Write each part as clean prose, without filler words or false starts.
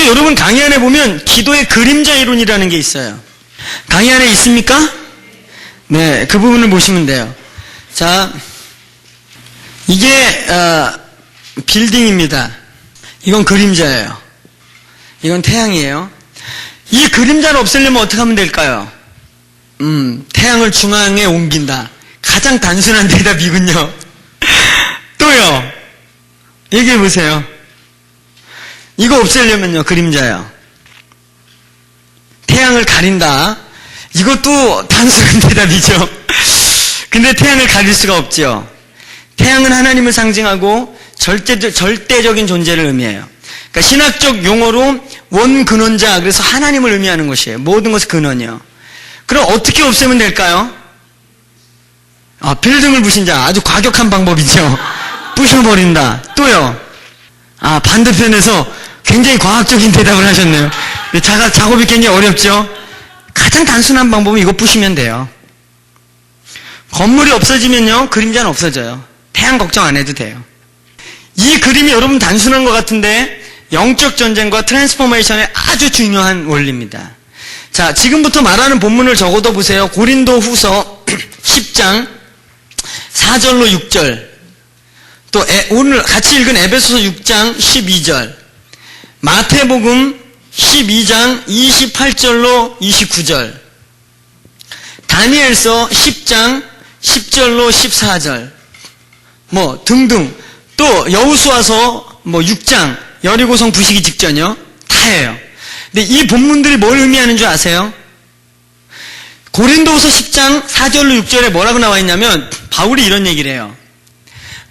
여기 여러분 강의 안에 보면 기도의 그림자 이론이라는 게 있어요. 강의 안에 있습니까? 네, 그 부분을 보시면 돼요. 자, 이게 빌딩입니다. 이건 그림자예요. 이건 태양이에요. 이 그림자를 없애려면 어떻게 하면 될까요? 태양을 중앙에 옮긴다. 가장 단순한 대답이군요. 또요. 얘기해 보세요. 이거 없애려면요, 그림자요. 태양을 가린다. 이것도 단순한 대답이죠. 근데 태양을 가릴 수가 없죠. 태양은 하나님을 상징하고 절대적인 존재를 의미해요. 그러니까 신학적 용어로 원근원자, 그래서 하나님을 의미하는 것이에요. 모든 것의 근원이요. 그럼 어떻게 없애면 될까요? 빌딩을 부신자, 아주 과격한 방법이죠. 부셔버린다. 또요. 반대편에서 굉장히 과학적인 대답을 하셨네요. 작업이 굉장히 어렵죠. 가장 단순한 방법은 이거 부시면 돼요. 건물이 없어지면요, 그림자는 없어져요. 태양 걱정 안 해도 돼요. 이 그림이 여러분 단순한 것 같은데 영적 전쟁과 트랜스포메이션의 아주 중요한 원리입니다. 자, 지금부터 말하는 본문을 적어둬 보세요. 고린도 후서 10장 4절로 6절, 또 오늘 같이 읽은 에베소서 6장 12절, 마태복음 12장 28절로 29절, 다니엘서 10장 10절로 14절, 등등, 또 여호수아서 6장 여리고성 부시기 직전이요. 다예요. 근데 이 본문들이 뭘 의미하는 줄 아세요? 고린도후서 10장 4절로 6절에 뭐라고 나와 있냐면 바울이 이런 얘기를 해요.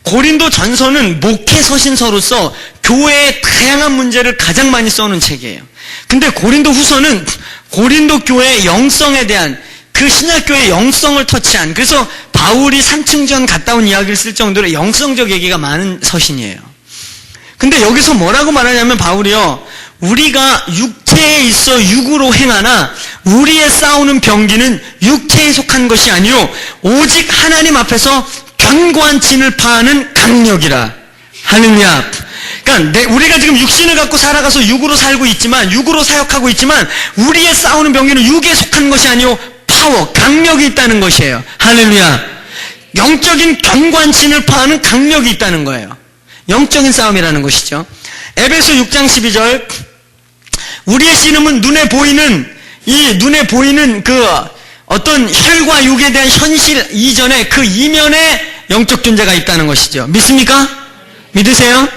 고린도 전서는 목회 서신서로서 교회의 다양한 문제를 가장 많이 써놓은 책이에요. 근데 고린도 후서는 고린도 교회의 영성에 대한, 그 신약교회의 영성을 터치한, 그래서 바울이 삼층전 갔다 온 이야기를 쓸 정도로 영성적 얘기가 많은 서신이에요. 근데 여기서 뭐라고 말하냐면 바울이요, 우리가 육체에 있어 육으로 행하나 우리의 싸우는 병기는 육체에 속한 것이 아니요 오직 하나님 앞에서 견고한 진을 파하는 강력이라. 할렐루야. 그러니까 우리가 지금 육신을 갖고 살아가서 육으로 살고 있지만, 육으로 사역하고 있지만 우리의 싸우는 병기는 육에 속한 것이 아니요 파워, 강력이 있다는 것이에요. 할렐루야. 영적인 견고한 진을 파하는 강력이 있다는 거예요. 영적인 싸움이라는 것이죠. 에베소 6장 12절, 우리의 씨름은 눈에 보이는 그 어떤 혈과 육에 대한 현실 이전에 그 이면에 영적 존재가 있다는 것이죠. 믿습니까? 믿으세요?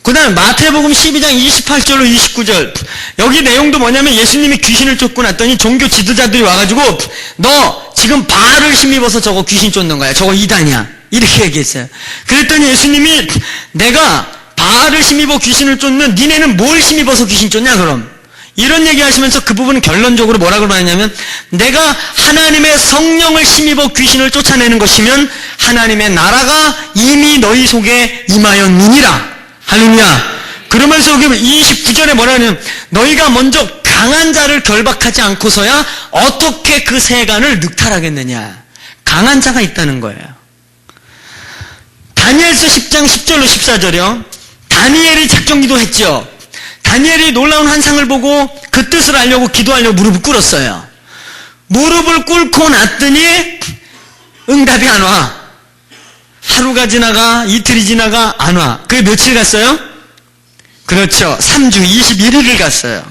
그 다음 마태복음 12장 28절로 29절, 여기 내용도 뭐냐면 예수님이 귀신을 쫓고 났더니 종교 지도자들이 와가지고 너 지금 바알을 힘입어서 저거 귀신 쫓는 거야, 저거 이단이야, 이렇게 얘기했어요. 그랬더니 예수님이 내가 바알을 힘입어 귀신을 쫓는 니네는 뭘 힘입어서 귀신 쫓냐 그럼, 이런 얘기하시면서 그 부분은 결론적으로 뭐라고 말하냐면 내가 하나님의 성령을 힘입어 귀신을 쫓아내는 것이면 하나님의 나라가 이미 너희 속에 임하였느니라. 할렐루야. 그러면서 여기 29절에 뭐라냐면 너희가 먼저 강한 자를 결박하지 않고서야 어떻게 그 세간을 늑탈하겠느냐. 강한 자가 있다는 거예요. 다니엘서 10장 10절로 14절이요. 다니엘이 작정기도 했죠. 다니엘이 놀라운 환상을 보고 그 뜻을 알려고 기도하려고 무릎을 꿇었어요. 무릎을 꿇고 났더니 응답이 안 와. 하루가 지나가, 이틀이 지나가, 안 와. 그게 며칠 갔어요? 그렇죠. 3주 21일을 갔어요.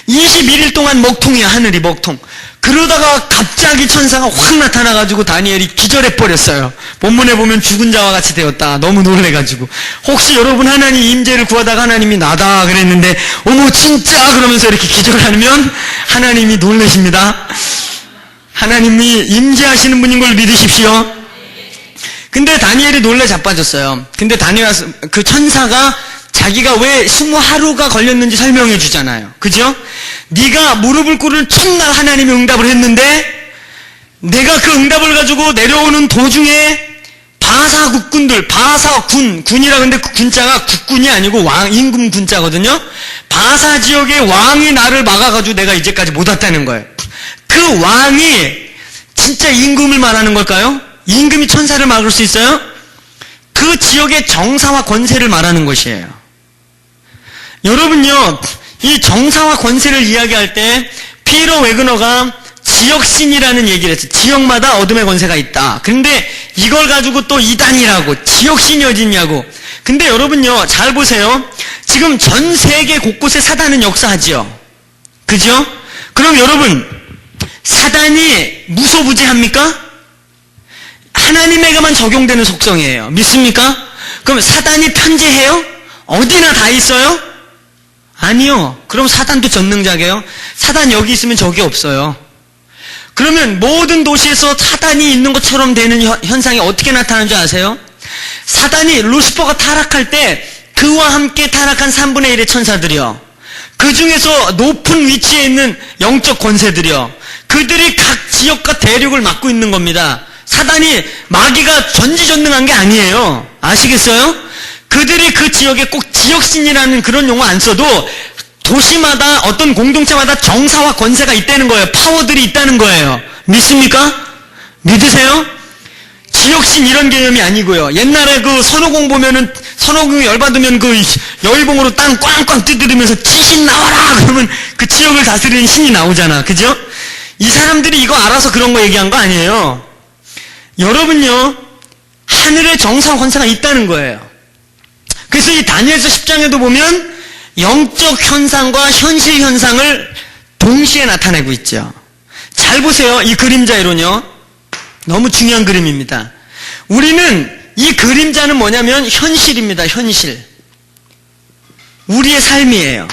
21일 동안 먹통이야, 하늘이 먹통. 그러다가 갑자기 천사가 확 나타나가지고 다니엘이 기절해버렸어요. 본문에 보면 죽은 자와 같이 되었다. 너무 놀래가지고. 혹시 여러분 하나님 임재를 구하다가 하나님이 나다 그랬는데 어머 진짜 그러면서 이렇게 기절하면 하나님이 놀라십니다. 하나님이 임재하시는 분인 걸 믿으십시오. 근데 다니엘이 놀래 자빠졌어요. 근데 그 천사가 자기가 왜 20하루가 걸렸는지 설명해 주잖아요. 그죠? 네가 무릎을 꿇은 첫날 하나님이 응답을 했는데 내가 그 응답을 가지고 내려오는 도중에 바사 국군들, 군이라 근데 그 군자가 국군이 아니고 임금 군자거든요. 바사 지역의 왕이 나를 막아가지고 내가 이제까지 못 왔다는 거예요. 그 왕이 진짜 임금을 말하는 걸까요? 임금이 천사를 막을 수 있어요? 그 지역의 정사와 권세를 말하는 것이에요. 여러분요, 이 정사와 권세를 이야기할 때 피에로 웨그너가 지역신이라는 얘기를 했어요. 지역마다 어둠의 권세가 있다. 그런데 이걸 가지고 또 이단이라고, 지역신이 어딨냐고. 근데 여러분요, 잘 보세요. 지금 전 세계 곳곳에 사단은 역사하지요. 그죠? 그럼 여러분, 사단이 무소부지합니까? 하나님에게만 적용되는 속성이에요. 믿습니까? 그럼 사단이 편재해요? 어디나 다 있어요? 아니요. 그럼 사단도 전능자게요? 사단 여기 있으면 저기 없어요. 그러면 모든 도시에서 사단이 있는 것처럼 되는 현상이 어떻게 나타나는 줄 아세요? 사단이, 루시퍼가 타락할 때 그와 함께 타락한 3분의 1의 천사들이요. 그 중에서 높은 위치에 있는 영적 권세들이요. 그들이 각 지역과 대륙을 맡고 있는 겁니다. 사단이, 마귀가 전지전능한 게 아니에요. 아시겠어요? 그들이 그 지역에 꼭 지역신이라는 그런 용어 안 써도 도시마다 어떤 공동체마다 정사와 권세가 있다는 거예요. 파워들이 있다는 거예요. 믿습니까? 믿으세요? 지역신 이런 개념이 아니고요. 옛날에 그 선호공 보면은 선호공 열받으면 그 여의봉으로 땅 꽝꽝 두드리면서 지신 나와라 그러면 그 지역을 다스리는 신이 나오잖아. 그죠? 이 사람들이 이거 알아서 그런 거 얘기한 거 아니에요. 여러분요, 하늘에 정사와 권세가 있다는 거예요. 그래서 이 다니엘서 10장에도 보면 영적 현상과 현실 현상을 동시에 나타내고 있죠. 잘 보세요. 이 그림자 이론요. 너무 중요한 그림입니다. 우리는 이 그림자는 뭐냐면 현실입니다. 현실. 우리의 삶이에요.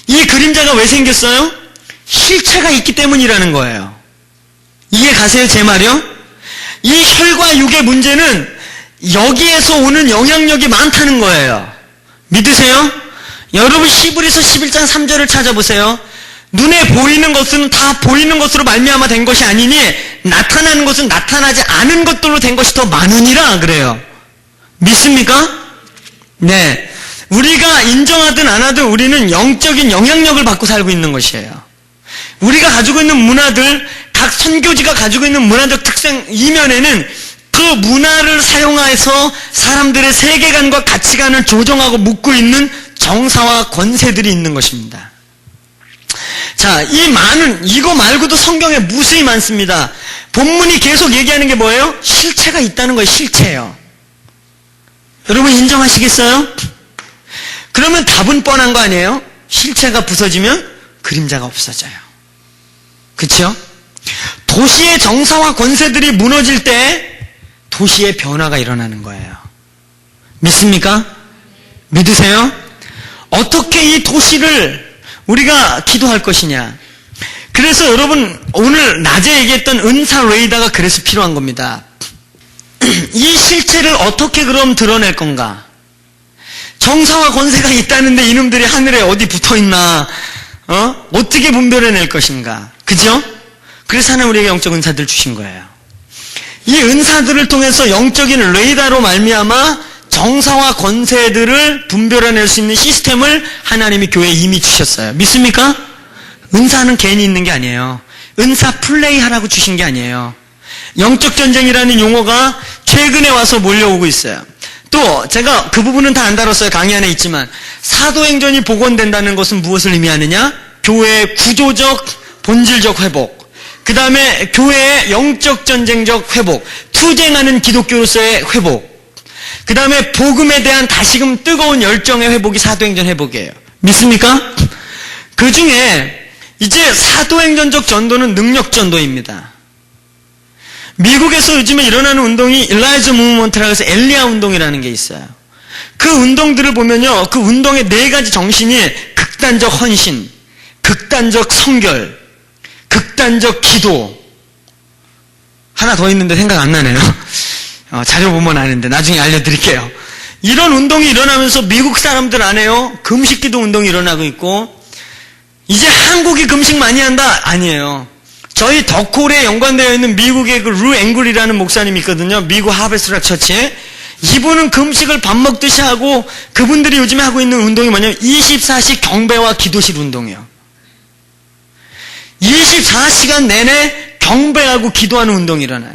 이 그림자가 왜 생겼어요? 실체가 있기 때문이라는 거예요. 이해 가세요? 제 말이요? 이 혈과 육의 문제는 여기에서 오는 영향력이 많다는 거예요. 믿으세요? 여러분 히브리서 11장 3절을 찾아보세요. 눈에 보이는 것은 다 보이는 것으로 말미암아 된 것이 아니니 나타나는 것은 나타나지 않은 것들로 된 것이 더 많으니라 그래요. 믿습니까? 네. 우리가 인정하든 안 하든 우리는 영적인 영향력을 받고 살고 있는 것이에요. 우리가 가지고 있는 문화들, 각 선교지가 가지고 있는 문화적 특성 이면에는 그 문화를 사용해서 사람들의 세계관과 가치관을 조정하고 묶고 있는 정사와 권세들이 있는 것입니다. 자, 이거 말고도 성경에 무수히 많습니다. 본문이 계속 얘기하는 게 뭐예요? 실체가 있다는 거예요. 실체예요. 여러분 인정하시겠어요? 그러면 답은 뻔한 거 아니에요? 실체가 부서지면 그림자가 없어져요. 그렇죠? 도시의 정사와 권세들이 무너질 때 도시의 변화가 일어나는 거예요. 믿습니까? 믿으세요? 어떻게 이 도시를 우리가 기도할 것이냐. 그래서 여러분 오늘 낮에 얘기했던 은사 레이더가 그래서 필요한 겁니다. 이 실체를 어떻게 그럼 드러낼 건가? 정사와 권세가 있다는데 이놈들이 하늘에 어디 붙어있나? 어떻게 분별해낼 것인가? 그죠? 그래서 하나님 우리에게 영적 은사들을 주신 거예요. 이 은사들을 통해서 영적인 레이더로 말미암아 정사와 권세들을 분별해낼 수 있는 시스템을 하나님이 교회에 이미 주셨어요. 믿습니까? 은사는 괜히 있는 게 아니에요. 은사 플레이하라고 주신 게 아니에요. 영적 전쟁이라는 용어가 최근에 와서 몰려오고 있어요. 또 제가 그 부분은 다 안 다뤘어요. 강의 안에 있지만 사도행전이 복원된다는 것은 무엇을 의미하느냐? 교회의 구조적, 본질적 회복, 그 다음에 교회의 영적 전쟁적 회복, 투쟁하는 기독교로서의 회복, 그 다음에 복음에 대한 다시금 뜨거운 열정의 회복이 사도행전 회복이에요. 믿습니까? 그 중에 이제 사도행전적 전도는 능력 전도입니다. 미국에서 요즘에 일어나는 운동이 일라이저 무브먼트라고 해서 엘리야 운동이라는 게 있어요. 그 운동들을 보면요, 그 운동의 4가지 정신이 극단적 헌신, 극단적 성결, 극단적 기도. 하나 더 있는데 생각 안 나네요. 자료 보면 아는데 나중에 알려드릴게요. 이런 운동이 일어나면서 미국 사람들 안에요, 금식기도 운동이 일어나고 있고, 이제 한국이 금식 많이 한다? 아니에요. 저희 더콜에 연관되어 있는 미국의 그 루 앵글이라는 목사님이 있거든요. 미국 하베스트락 처치에. 이분은 금식을 밥 먹듯이 하고, 그분들이 요즘에 하고 있는 운동이 뭐냐면 24시 경배와 기도실 운동이에요. 24시간 내내 경배하고 기도하는 운동이 일어나요.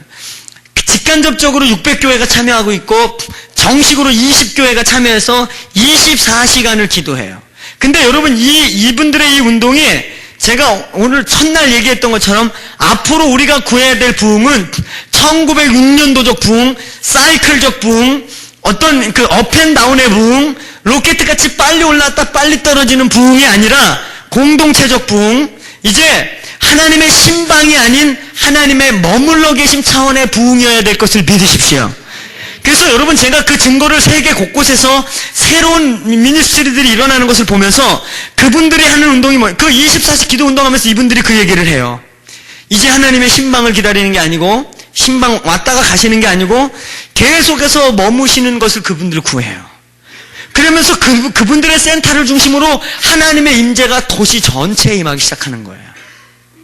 직간접적으로 600교회가 참여하고 있고 정식으로 20교회가 참여해서 24시간을 기도해요. 근데 여러분, 이분들의 이 운동이 제가 오늘 첫날 얘기했던 것처럼 앞으로 우리가 구해야 될 부흥은 1906년도적 부흥, 사이클적 부흥, 어떤 그 업앤다운의 부흥, 로켓같이 빨리 올랐다 빨리 떨어지는 부흥이 아니라 공동체적 부흥, 이제 하나님의 신방이 아닌 하나님의 머물러 계심 차원의 부흥이어야 될 것을 믿으십시오. 그래서 여러분, 제가 그 증거를 세계 곳곳에서 새로운 미니스트리들이 일어나는 것을 보면서 그분들이 하는 운동이 그 24시 기도 운동하면서 이분들이 그 얘기를 해요. 이제 하나님의 신방을 기다리는 게 아니고, 신방 왔다가 가시는 게 아니고 계속해서 머무시는 것을 그분들 구해요. 그러면서 그분들의 센터를 중심으로 하나님의 임재가 도시 전체에 임하기 시작하는 거예요.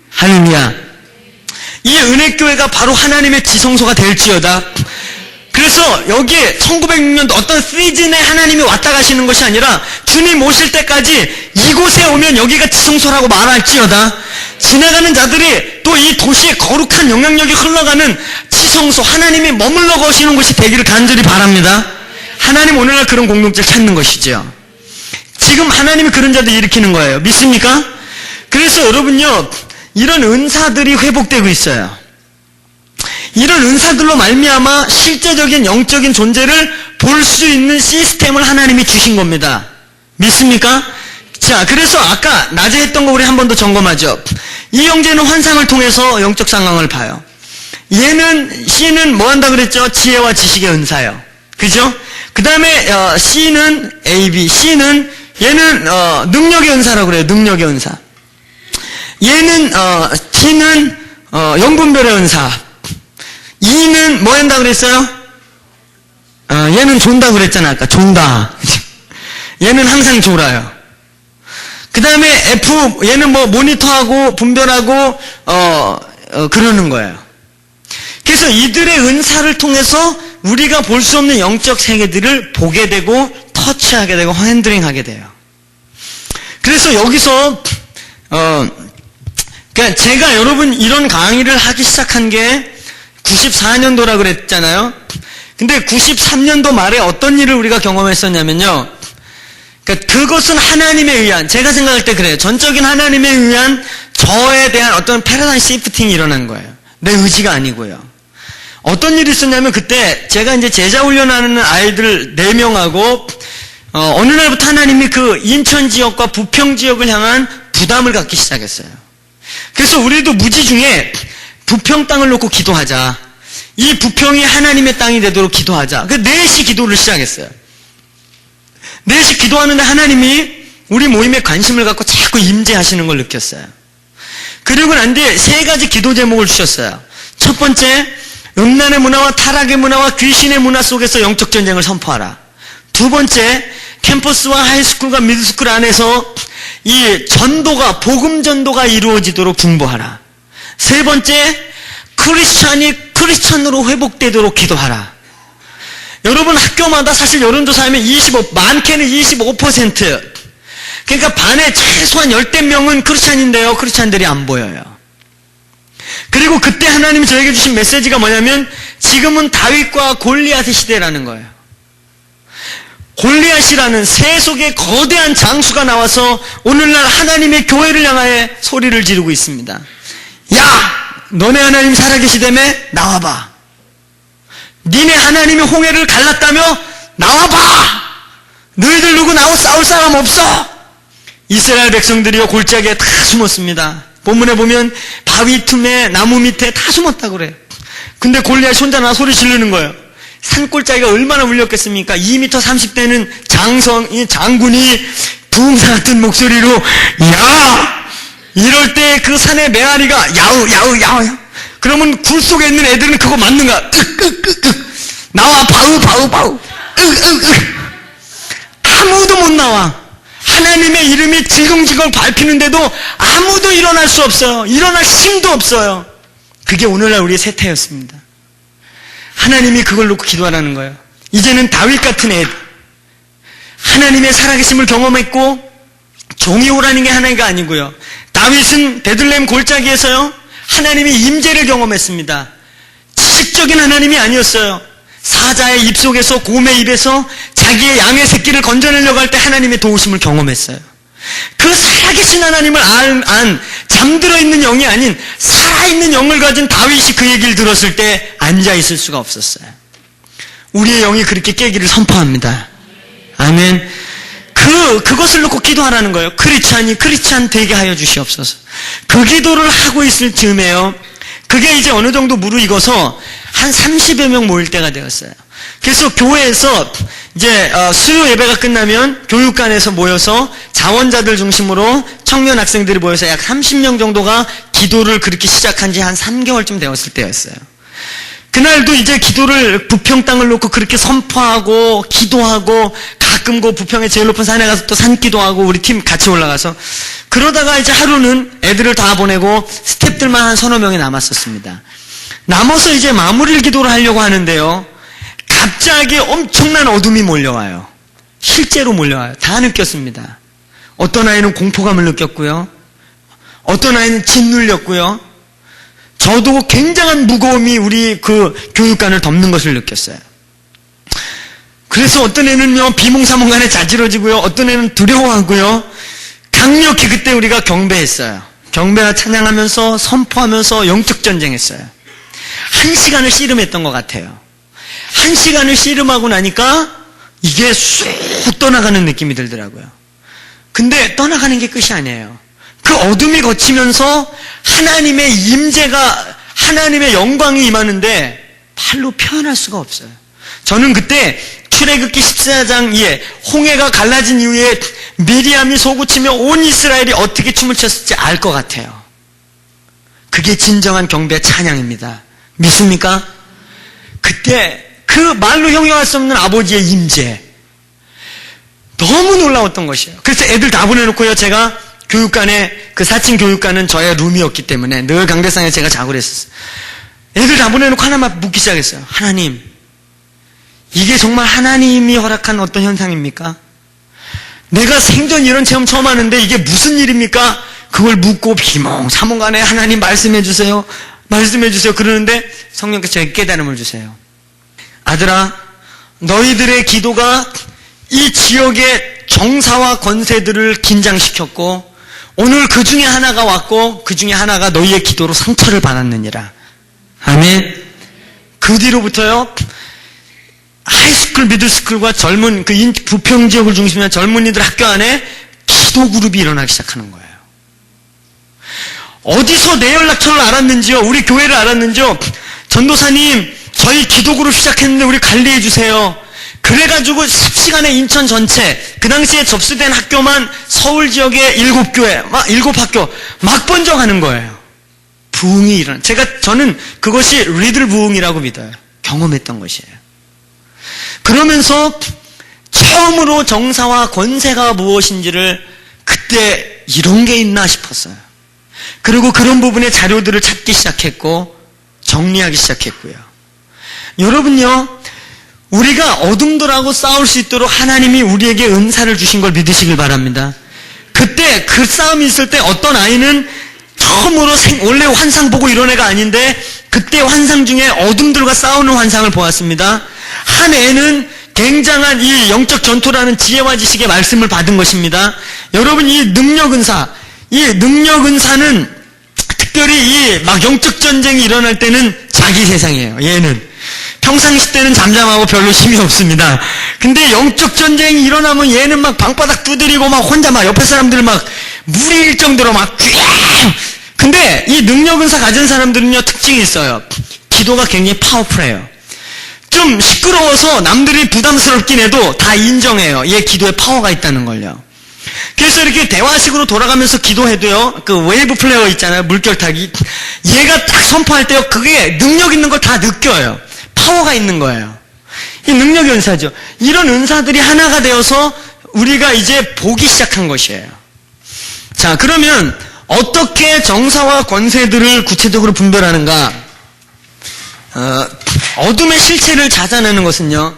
할렐루야. 이 은혜교회가 바로 하나님의 지성소가 될지어다. 그래서 여기에 1906년도 어떤 시즌에 하나님이 왔다 가시는 것이 아니라 주님 오실 때까지 이곳에 오면 여기가 지성소라고 말할지어다. 지나가는 자들이 또 이 도시의 거룩한 영향력이 흘러가는 지성소, 하나님이 머물러 거시는 곳이 되기를 간절히 바랍니다. 하나님 오늘날 그런 공동체를 찾는 것이죠. 지금 하나님이 그런 자들 일으키는 거예요. 믿습니까? 그래서 여러분요, 이런 은사들이 회복되고 있어요. 이런 은사들로 말미암아 실제적인 영적인 존재를 볼 수 있는 시스템을 하나님이 주신 겁니다. 믿습니까? 자, 그래서 아까 낮에 했던 거 우리 한 번 더 점검하죠. 이 형제는 환상을 통해서 영적 상황을 봐요. C는 뭐 한다 그랬죠? 지혜와 지식의 은사요. 그죠? 그 다음에 C는 AB, C는 얘는 능력의 은사라고 그래요. 능력의 은사. 얘는 T는 영분별의 은사. E는 뭐 한다 그랬어요? 얘는 존다 그랬잖아, 아까. 존다. 얘는 항상 졸아요. 그 다음에 F, 얘는 뭐 모니터하고 분별하고 그러는 거예요. 그래서 이들의 은사를 통해서 우리가 볼 수 없는 영적 세계들을 보게 되고 터치하게 되고 핸들링하게 돼요. 그래서 여기서 그러니까 제가 여러분 이런 강의를 하기 시작한 게 94년도라 그랬잖아요. 근데 93년도 말에 어떤 일을 우리가 경험했었냐면요. 그러니까 그것은 하나님에 의한, 제가 생각할 때 그래요. 전적인 하나님에 의한 저에 대한 어떤 패러다임 시프팅이 일어난 거예요. 내 의지가 아니고요. 어떤 일이 있었냐면 그때 제가 이제 제자 훈련하는 아이들 4명하고 어느 날부터 하나님이 그 인천 지역과 부평 지역을 향한 부담을 갖기 시작했어요. 그래서 우리도 무지 중에 부평 땅을 놓고 기도하자. 이 부평이 하나님의 땅이 되도록 기도하자. 그 4시 기도를 시작했어요. 4시 기도하는데 하나님이 우리 모임에 관심을 갖고 자꾸 임재하시는 걸 느꼈어요. 그리고 난 뒤에 3가지 기도 제목을 주셨어요. 첫 번째, 음란의 문화와 타락의 문화와 귀신의 문화 속에서 영적 전쟁을 선포하라. 두 번째, 캠퍼스와 하이스쿨과 미드스쿨 안에서 이 전도가, 복음 전도가 이루어지도록 중보하라. 세 번째, 크리스찬이 크리스찬으로 회복되도록 기도하라. 여러분 학교마다 사실 여론조사하면 많게는 25%. 그러니까 반에 최소한 10대 명은 크리스찬인데요. 크리스찬들이 안 보여요. 그리고 그때 하나님이 저에게 주신 메시지가 뭐냐면 지금은 다윗과 골리앗의 시대라는 거예요. 골리앗이라는 세속의 거대한 장수가 나와서 오늘날 하나님의 교회를 향하여 소리를 지르고 있습니다. 야! 너네 하나님 살아계시다며? 나와봐. 니네 하나님이 홍해를 갈랐다며? 나와봐! 너희들 누구 나와 싸울 사람 없어? 이스라엘 백성들이요 골짜기에 다 숨었습니다. 본문에 보면 바위 틈에 나무 밑에 다 숨었다고 그래요. 근데 골리앗이 혼자 나와 소리 지르는 거예요. 산골짜기가 얼마나 울렸겠습니까? 2m 30대는 장군이 부흥사 같은 목소리로 야! 이럴 때 그 산의 메아리가 야우 그러면 굴 속에 있는 애들은 그거 맞는 거야. 나와 바우 아무도 못 나와. 하나님의 이름이 지글지글 밟히는데도 아무도 일어날 수 없어요. 일어날 힘도 없어요. 그게 오늘날 우리의 세태였습니다. 하나님이 그걸 놓고 기도하라는 거예요. 이제는 다윗 같은 애, 하나님의 살아계심을 경험했고 종이 오라는 게 하나가 아니고요. 다윗은 베들레헴 골짜기에서요 하나님의 임재를 경험했습니다. 지식적인 하나님이 아니었어요. 사자의 입속에서 곰의 입에서 자기의 양의 새끼를 건져내려고 할 때 하나님의 도우심을 경험했어요. 그 살아계신 하나님을 안 잠들어 있는 영이 아닌 살아있는 영을 가진 다윗이 그 얘기를 들었을 때 앉아 있을 수가 없었어요. 우리의 영이 그렇게 깨기를 선포합니다. 아멘. 그것을 놓고 기도하라는 거예요. 크리스찬 되게 하여 주시옵소서. 그 기도를 하고 있을 즈음에요. 그게 이제 어느 정도 무르익어서 한 30여 명 모일 때가 되었어요. 그래서 교회에서 이제 수요 예배가 끝나면 교육관에서 모여서 자원자들 중심으로 청년 학생들이 모여서 약 30명 정도가 기도를 그렇게 시작한 지 한 3개월쯤 되었을 때였어요. 그날도 이제 기도를 부평 땅을 놓고 그렇게 선포하고 기도하고 가끔 그 부평의 제일 높은 산에 가서 또 산기도하고 우리 팀 같이 올라가서 그러다가 이제 하루는 애들을 다 보내고 스태프들만 한 서너 명이 남았었습니다. 남아서 이제 마무리를 기도를 하려고 하는데요. 갑자기 엄청난 어둠이 몰려와요. 실제로 몰려와요. 다 느꼈습니다. 어떤 아이는 공포감을 느꼈고요. 어떤 아이는 짓눌렸고요. 저도 굉장한 무거움이 우리 그 교육관을 덮는 것을 느꼈어요. 그래서 어떤 애는요, 비몽사몽간에 자지러지고요. 어떤 애는 두려워하고요. 강력히 그때 우리가 경배했어요. 경배와 찬양하면서 선포하면서 영적 전쟁했어요. 1시간을 씨름했던 것 같아요. 1시간을 씨름하고 나니까 이게 쑥 떠나가는 느낌이 들더라고요. 근데 떠나가는 게 끝이 아니에요. 그 어둠이 거치면서 하나님의 임재가, 하나님의 영광이 임하는데 팔로 표현할 수가 없어요. 저는 그때 출애굽기 14장 이에 홍해가 갈라진 이후에 미리암이 소구치며 온 이스라엘이 어떻게 춤을 췄을지 알 것 같아요. 그게 진정한 경배 찬양입니다. 믿습니까? 그때 그 말로 형용할 수 없는 아버지의 임재, 너무 놀라웠던 것이에요. 그래서 애들 다 보내놓고요, 제가 교육관에, 그 4층 교육관은 저의 룸이었기 때문에 늘 강대상에 제가 자고 그랬었어요. 애들 다 보내놓고 하나만 묻기 시작했어요. 하나님, 이게 정말 하나님이 허락한 어떤 현상입니까? 내가 생전 이런 체험 처음 하는데 이게 무슨 일입니까? 그걸 묻고 비몽사몽간에 하나님 말씀해 주세요. 말씀해 주세요. 그러는데 성령께서 저에게 깨달음을 주세요. 아들아, 너희들의 기도가 이 지역의 정사와 권세들을 긴장시켰고 오늘 그 중에 하나가 왔고 그 중에 하나가 너희의 기도로 상처를 받았느니라. 아멘. 그 뒤로부터요, 하이스쿨, 미들스쿨과 젊은 그 부평 지역을 중심으로 한 젊은이들 학교 안에 기도 그룹이 일어나기 시작하는 거예요. 어디서 내 연락처를 알았는지요? 우리 교회를 알았는지요? 전도사님, 저희 기도 그룹 시작했는데 우리 관리해 주세요. 그래가지고 습시간에 인천 전체, 그 당시에 접수된 학교만 서울 지역의 7교회, 7학교 막 번져가는 거예요. 부흥이 일어나. 저는 그것이 리들 부흥이라고 믿어요. 경험했던 것이에요. 그러면서 처음으로 정사와 권세가 무엇인지를 그때 이런 게 있나 싶었어요. 그리고 그런 부분의 자료들을 찾기 시작했고 정리하기 시작했고요. 여러분요, 우리가 어둠들하고 싸울 수 있도록 하나님이 우리에게 은사를 주신 걸 믿으시길 바랍니다. 그때 그 싸움이 있을 때 어떤 아이는 처음으로 원래 환상 보고 이런 애가 아닌데 그때 환상 중에 어둠들과 싸우는 환상을 보았습니다. 한 애는 굉장한 이 영적 전투라는 지혜와 지식의 말씀을 받은 것입니다. 여러분, 이 능력은사는 특별히 이 막 영적 전쟁이 일어날 때는 자기 세상이에요. 얘는 평상시 때는 잠잠하고 별로 힘이 없습니다. 근데 영적 전쟁이 일어나면 얘는 막 방바닥 두드리고 막 혼자 막 옆에 사람들 막 무리일 정도로 막 근데 이 능력은사 가진 사람들은요, 특징이 있어요. 기도가 굉장히 파워풀해요. 좀 시끄러워서 남들이 부담스럽긴 해도 다 인정해요. 얘 기도에 파워가 있다는 걸요. 그래서 이렇게 대화식으로 돌아가면서 기도해도요, 그 웨이브 플레이어 있잖아요, 물결 타기. 얘가 딱 선포할 때요, 그게 능력 있는 걸 다 느껴요. 파워가 있는 거예요. 이 능력의 은사죠. 이런 은사들이 하나가 되어서 우리가 이제 보기 시작한 것이에요. 자, 그러면 어떻게 정사와 권세들을 구체적으로 분별하는가? 어둠의 실체를 찾아내는 것은요,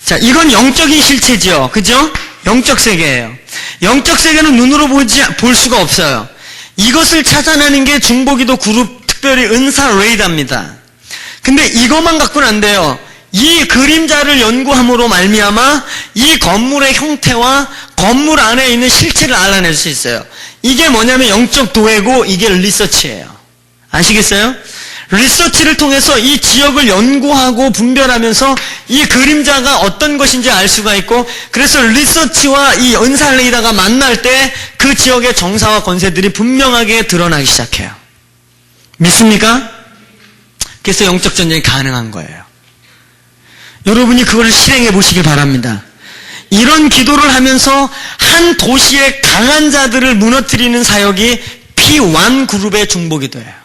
자, 이건 영적인 실체죠. 그죠? 영적 세계예요. 영적 세계는 눈으로 볼 수가 없어요. 이것을 찾아내는 게 중보기도 그룹, 특별히 은사 레이더입니다. 근데 이것만 갖고는 안 돼요. 이 그림자를 연구함으로 말미암아 이 건물의 형태와 건물 안에 있는 실체를 알아낼 수 있어요. 이게 뭐냐면 영적 도회고 이게 리서치예요. 아시겠어요? 리서치를 통해서 이 지역을 연구하고 분별하면서 이 그림자가 어떤 것인지 알 수가 있고, 그래서 리서치와 이 은사레이다가 만날 때 그 지역의 정사와 권세들이 분명하게 드러나기 시작해요. 믿습니까? 그래서 영적 전쟁이 가능한 거예요. 여러분이 그걸 실행해 보시길 바랍니다. 이런 기도를 하면서 한 도시의 강한 자들을 무너뜨리는 사역이 P1 그룹의 중보기도예요.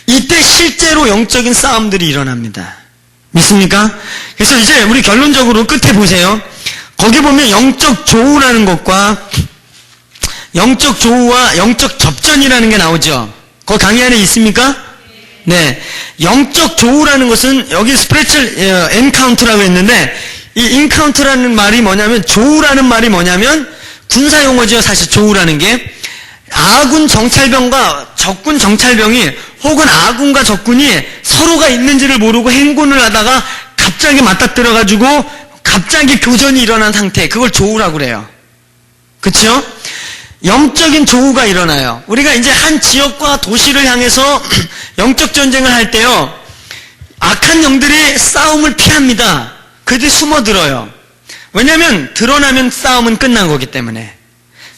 이때 실제로 영적인 싸움들이 일어납니다. 믿습니까? 그래서 이제 우리 결론적으로 끝에 보세요. 거기 보면 영적 조우라는 것과 영적 조우와 영적 접전이라는 게 나오죠. 거기 강의 안에 있습니까? 네. 영적 조우라는 것은 여기 스피리추얼 엔카운트라고 했는데, 이 인카운트라는 말이 뭐냐면, 조우라는 말이 뭐냐면 군사 용어죠. 사실 조우라는 게 아군 정찰병과 적군 정찰병이 혹은 아군과 적군이 서로가 있는지를 모르고 행군을 하다가 갑자기 맞닥뜨려가지고 갑자기 교전이 일어난 상태, 그걸 조우라고 그래요. 그렇죠? 영적인 조우가 일어나요. 우리가 이제 한 지역과 도시를 향해서 영적 전쟁을 할 때요, 악한 영들이 싸움을 피합니다. 그들이 숨어들어요. 왜냐하면 드러나면 싸움은 끝난 거기 때문에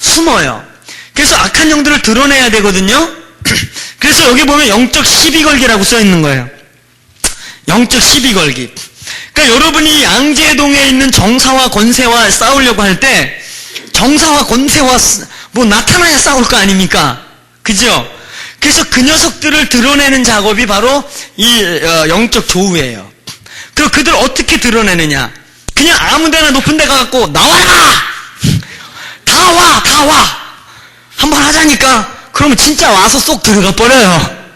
숨어요. 그래서 악한 영들을 드러내야 되거든요. 그래서 여기 보면 영적 시비걸기라고 써 있는 거예요. 영적 시비걸기. 그러니까 여러분이 양재동에 있는 정사와 권세와 싸우려고 할 때 정사와 권세와 뭐 나타나야 싸울 거 아닙니까? 그죠? 그래서 그 녀석들을 드러내는 작업이 바로 이 영적 조우예요. 그럼 그들 어떻게 드러내느냐? 그냥 아무데나 높은 데 가갖고 나와라! 다 와! 한번 하자니까. 그러면 진짜 와서 쏙 들어가 버려요.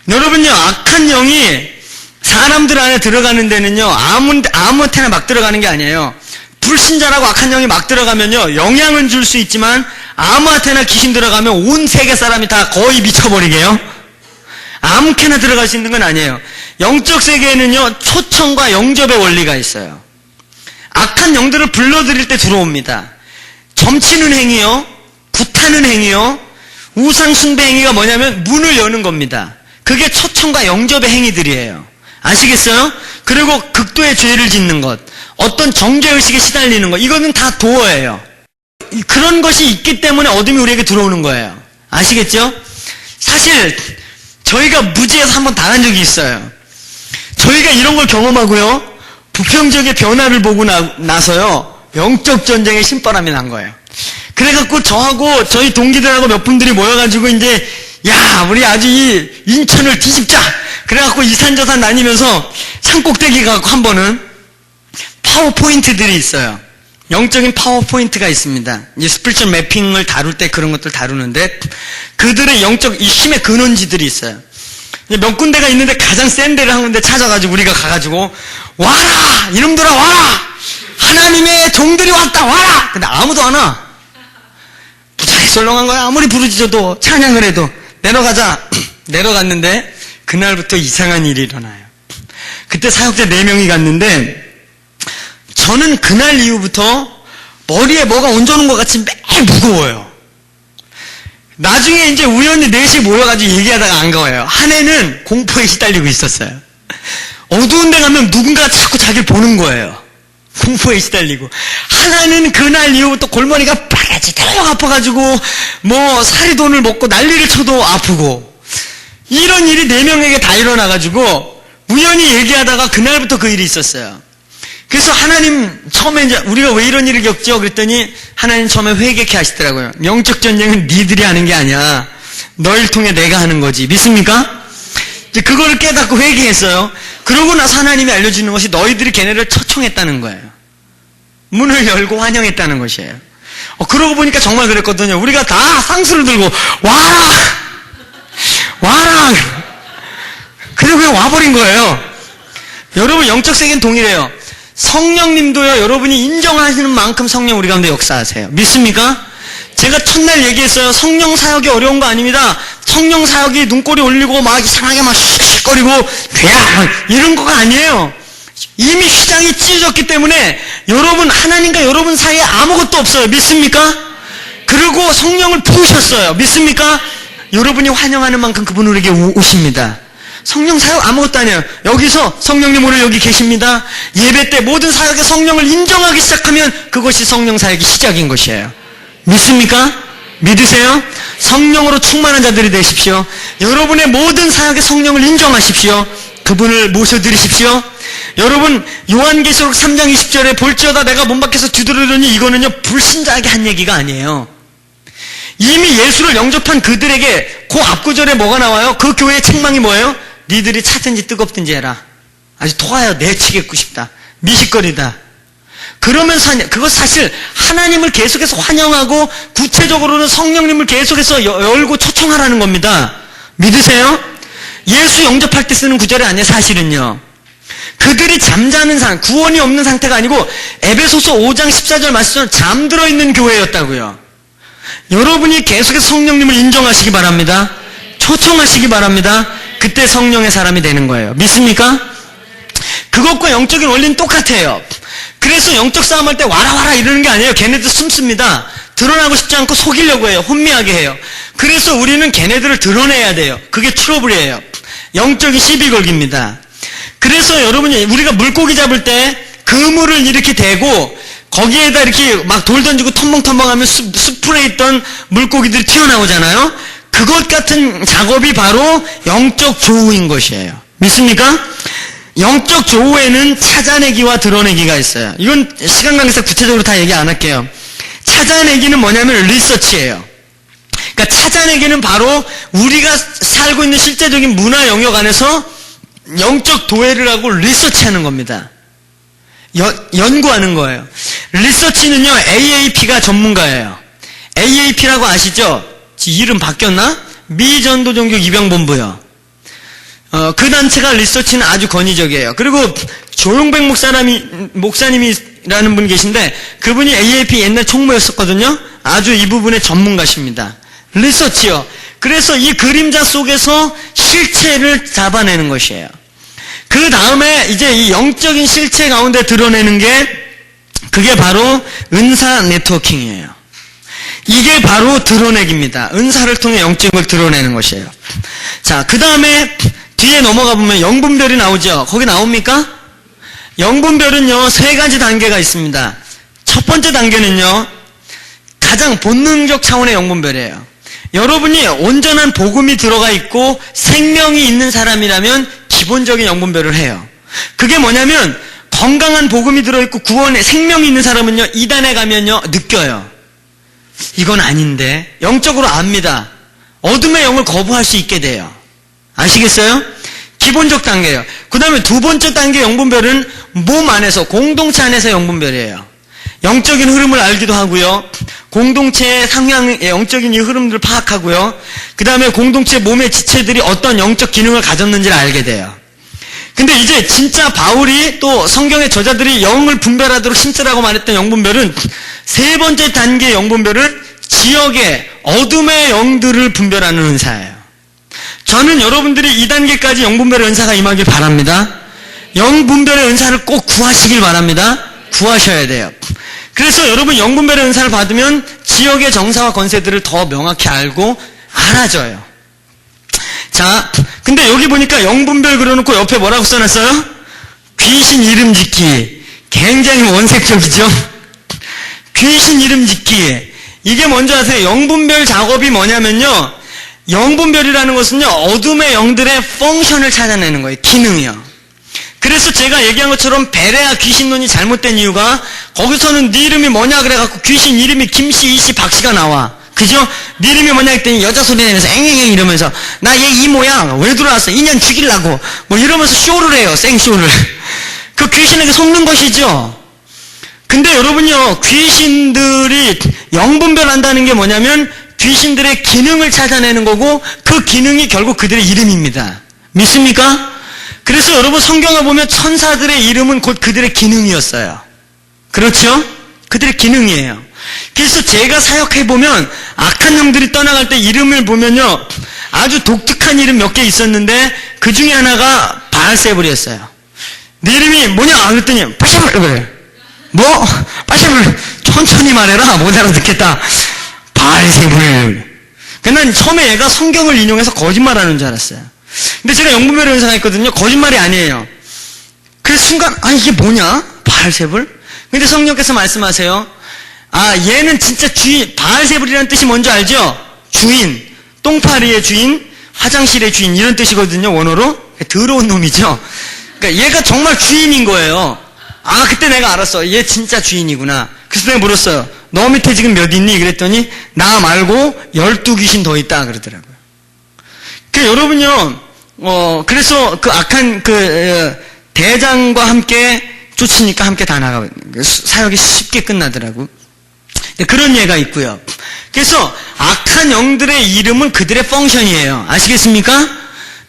여러분요, 악한 영이 사람들 안에 들어가는 데는요, 아무한테나 막 들어가는 게 아니에요. 불신자라고 악한 영이 막 들어가면요, 영향은 줄 수 있지만 아무한테나 귀신 들어가면 온 세계 사람이 다 거의 미쳐버리게요. 아무렇게나 들어갈 수 있는 건 아니에요. 영적 세계에는요, 초청과 영접의 원리가 있어요. 악한 영들을 불러들일 때 들어옵니다. 점치는 행위요, 굿하는 행위요, 우상 숭배 행위가 뭐냐면 문을 여는 겁니다. 그게 초청과 영접의 행위들이에요. 아시겠어요? 그리고 극도의 죄를 짓는 것, 어떤 정죄의식에 시달리는 것, 이거는 다 도어예요. 그런 것이 있기 때문에 어둠이 우리에게 들어오는 거예요. 아시겠죠? 사실 저희가 무지에서 한번 당한 적이 있어요. 저희가 이런 걸 경험하고요, 부평지역의 변화를 보고 나서요, 영적 전쟁의 신바람이 난 거예요. 그래갖고 저하고 저희 동기들하고 몇 분들이 모여가지고 이제, 야, 우리 아주 이 인천을 뒤집자! 그래갖고 이산저산 다니면서 산꼭대기 가고 한 번은 파워포인트들이 있어요. 영적인 파워포인트가 있습니다. 이 스피리추얼 매핑을 다룰 때 그런 것들 다루는데, 그들의 영적 이 힘의 근원지들이 있어요. 몇 군데가 있는데 가장 센 데를 한 군데 찾아가지고 우리가 가가지고, 와라! 이놈들아 와라! 하나님의 종들이 왔다! 와라! 근데 아무도 안 와. 무지하게 썰렁한 거야. 아무리 부르짖어도, 찬양을 해도. 내려가자. 내려갔는데 그날부터 이상한 일이 일어나요. 그때 사역자 4명이 갔는데, 저는 그날 이후부터 머리에 뭐가 얹어놓은 것 같이 매일 무거워요. 나중에 이제 우연히 4시 모여가지고 얘기하다가 안 가요. 한 해는 공포에 시달리고 있었어요. 어두운 데 가면 누군가 자꾸 자기를 보는 거예요. 공포에 시달리고. 하나는 그날 이후부터 골머리가 빠개지도록 아파가지고 뭐 사리돈을 먹고 난리를 쳐도 아프고, 이런 일이 4명에게 다 일어나가지고 우연히 얘기하다가 그날부터 그 일이 있었어요. 그래서 하나님 처음에 이제 우리가 왜 이런 일을 겪죠? 그랬더니 하나님 처음에 회개케 하시더라고요. 영적 전쟁은 니들이 하는 게 아니야. 너를 통해 내가 하는 거지. 믿습니까? 이제 그거를 깨닫고 회개했어요. 그러고 나서 하나님이 알려주는 것이 너희들이 걔네를 초청했다는 거예요. 문을 열고 환영했다는 것이에요. 그러고 보니까 정말 그랬거든요. 우리가 다 쌍수를 들고 와라! 와라! 그리고 그냥 와버린 거예요. 여러분, 영적 세계는 동일해요. 성령님도요, 여러분이 인정하시는 만큼 성령 우리 가운데 역사하세요. 믿습니까? 제가 첫날 얘기했어요. 성령 사역이 어려운 거 아닙니다. 성령 사역이 눈꼬리 올리고 막 이상하게 막 슉슉거리고 이런 거가 아니에요. 이미 휘장이 찢어졌기 때문에 여러분, 하나님과 여러분 사이에 아무것도 없어요. 믿습니까? 그리고 성령을 부으셨어요. 믿습니까? 여러분이 환영하는 만큼 그분 우리에게 오십니다. 성령 사역 아무것도 아니에요. 여기서 성령님 오늘 여기 계십니다. 예배 때 모든 사역에 성령을 인정하기 시작하면 그것이 성령 사역의 시작인 것이에요. 믿습니까? 믿으세요? 성령으로 충만한 자들이 되십시오. 여러분의 모든 사역에 성령을 인정하십시오. 그분을 모셔드리십시오. 여러분, 요한계시록 3장 20절에 볼지어다 내가 문 밖에서 두드리더니, 이거는요 불신자에게 한 얘기가 아니에요. 이미 예수를 영접한 그들에게 그 앞구절에 뭐가 나와요? 그 교회의 책망이 뭐예요? 니들이 차든지 뜨겁든지 해라. 아주 토하여 내치겠고 싶다. 미식거리다. 그러면서 그것 사실 하나님을 계속해서 환영하고 구체적으로는 성령님을 계속해서 열고 초청하라는 겁니다. 믿으세요? 예수 영접할 때 쓰는 구절이 아니에요. 사실은요. 그들이 잠자는 상태, 구원이 없는 상태가 아니고 에베소서 5장 14절 말씀처럼 잠들어 있는 교회였다고요. 여러분이 계속해서 성령님을 인정하시기 바랍니다. 초청하시기 바랍니다. 그때 성령의 사람이 되는 거예요. 믿습니까? 그것과 영적인 원리는 똑같아요. 그래서 영적 싸움할 때 와라 이러는 게 아니에요. 걔네들 숨습니다. 드러나고 싶지 않고 속이려고 해요. 혼미하게 해요. 그래서 우리는 걔네들을 드러내야 돼요. 그게 트러블이에요. 영적인 시비 걸기입니다. 그래서 여러분이 우리가 물고기 잡을 때 그물을 이렇게 대고 거기에다 이렇게 막 돌 던지고 텀벙텀벙하면 숲풀에 있던 물고기들이 튀어나오잖아요. 그것 같은 작업이 바로 영적 조우인 것이에요. 믿습니까? 영적 조우에는 찾아내기와 드러내기가 있어요. 이건 시간 관계상 구체적으로 다 얘기 안 할게요. 찾아내기는 뭐냐면 리서치예요. 그러니까 찾아내기는 바로 우리가 살고 있는 실제적인 문화 영역 안에서 영적 도회를 하고 리서치하는 겁니다. 연구하는 거예요. 리서치는요, AAP가 전문가예요. AAP라고 아시죠? 이름 바뀌었나? 미전도종교 입양본부요. 그 단체가 리서치는 아주 권위적이에요. 그리고 조용백 목사님이라는 분 계신데 그분이 AAP 옛날 총무였었거든요. 아주 이 부분의 전문가십니다. 리서치요. 그래서 이 그림자 속에서 실체를 잡아내는 것이에요. 그 다음에 이제 이 영적인 실체 가운데 드러내는 게 그게 바로 은사 네트워킹이에요. 이게 바로 드러내기입니다. 은사를 통해 영적인 걸 드러내는 것이에요. 자, 그 다음에 뒤에 넘어가 보면 영분별이 나오죠. 거기 나옵니까? 영분별은요 3가지 단계가 있습니다. 첫 번째 단계는요 가장 본능적 차원의 영분별이에요. 여러분이 온전한 복음이 들어가 있고 생명이 있는 사람이라면 기본적인 영분별을 해요. 그게 뭐냐면 건강한 복음이 들어있고 구원에 생명이 있는 사람은요 이단에 가면요 느껴요. 이건 아닌데 영적으로 압니다. 어둠의 영을 거부할 수 있게 돼요. 아시겠어요? 기본적 단계예요. 그 다음에 두 번째 단계 영분별은 몸 안에서 공동체 안에서 영분별이에요. 영적인 흐름을 알기도 하고요. 공동체의 상향의 영적인 이 흐름들을 파악하고요. 그 다음에 공동체 몸의 지체들이 어떤 영적 기능을 가졌는지를 알게 돼요. 근데 이제 진짜 바울이 또 성경의 저자들이 영을 분별하도록 심쓰라고 말했던 영분별은 세 번째 단계 영분별은 지역의 어둠의 영들을 분별하는 은사예요. 저는 여러분들이 2단계까지 영분별의 은사가 임하길 바랍니다. 영분별의 은사를 꼭 구하시길 바랍니다. 구하셔야 돼요. 그래서 여러분 영분별의 은사를 받으면 지역의 정사와 권세들을 더 명확히 알고 알아져요. 자, 근데 여기 보니까 영분별 그려놓고 옆에 뭐라고 써놨어요? 귀신 이름 짓기. 굉장히 원색적이죠? 귀신 이름 짓기. 이게 뭔지 아세요? 영분별 작업이 뭐냐면요. 영분별이라는 것은요, 어둠의 영들의 펑션을 찾아내는 거예요. 기능이요. 그래서 제가 얘기한 것처럼 베레아 귀신론이 잘못된 이유가 거기서는 네 이름이 뭐냐 그래갖고 귀신 이름이 김씨, 이씨, 박씨가 나와. 그죠? 네 이름이 뭐냐 했더니 여자 소리 내면서 앵앵앵 이러면서 나 얘 이모야 왜 들어왔어? 인연 죽이려고 뭐 이러면서 쇼를 해요. 생쇼를. 그 귀신에게 속는 것이죠. 근데 여러분요, 귀신들이 영분별한다는 게 뭐냐면 귀신들의 기능을 찾아내는 거고 그 기능이 결국 그들의 이름입니다. 믿습니까? 그래서 여러분 성경을 보면 천사들의 이름은 곧 그들의 기능이었어요. 그렇죠? 그들의 기능이에요. 그래서 제가 사역해보면 악한 영들이 떠나갈 때 이름을 보면요 아주 독특한 이름 몇 개 있었는데 그 중에 하나가 바알세불이었어요. 네 이름이 뭐냐? 그랬더니 바알세불. 그래. 뭐? 바알세불. 천천히 말해라. 못 알아듣겠다. 바알세불. 난 처음에 얘가 성경을 인용해서 거짓말하는 줄 알았어요. 근데 제가 영분별을 연상했거든요. 거짓말이 아니에요. 그래서 순간 이게 뭐냐? 바알세불? 근데 성령께서 말씀하세요. 얘는 진짜 주인, 바알세불이라는 뜻이 뭔지 알죠? 주인, 똥파리의 주인, 화장실의 주인 이런 뜻이거든요. 원어로. 더러운 놈이죠. 그러니까 얘가 정말 주인인 거예요. 그때 내가 알았어. 얘 진짜 주인이구나. 그래서 내가 물었어요. 너 밑에 지금 몇 있니? 그랬더니 나 말고 12귀신 더 있다 그러더라고요. 그러니까 여러분요. 그래서 그 악한 대장과 함께 쫓으니까 함께 다 나가고 사역이 쉽게 끝나더라고. 그런 예가 있고요. 그래서 악한 영들의 이름은 그들의 펑션이에요. 아시겠습니까?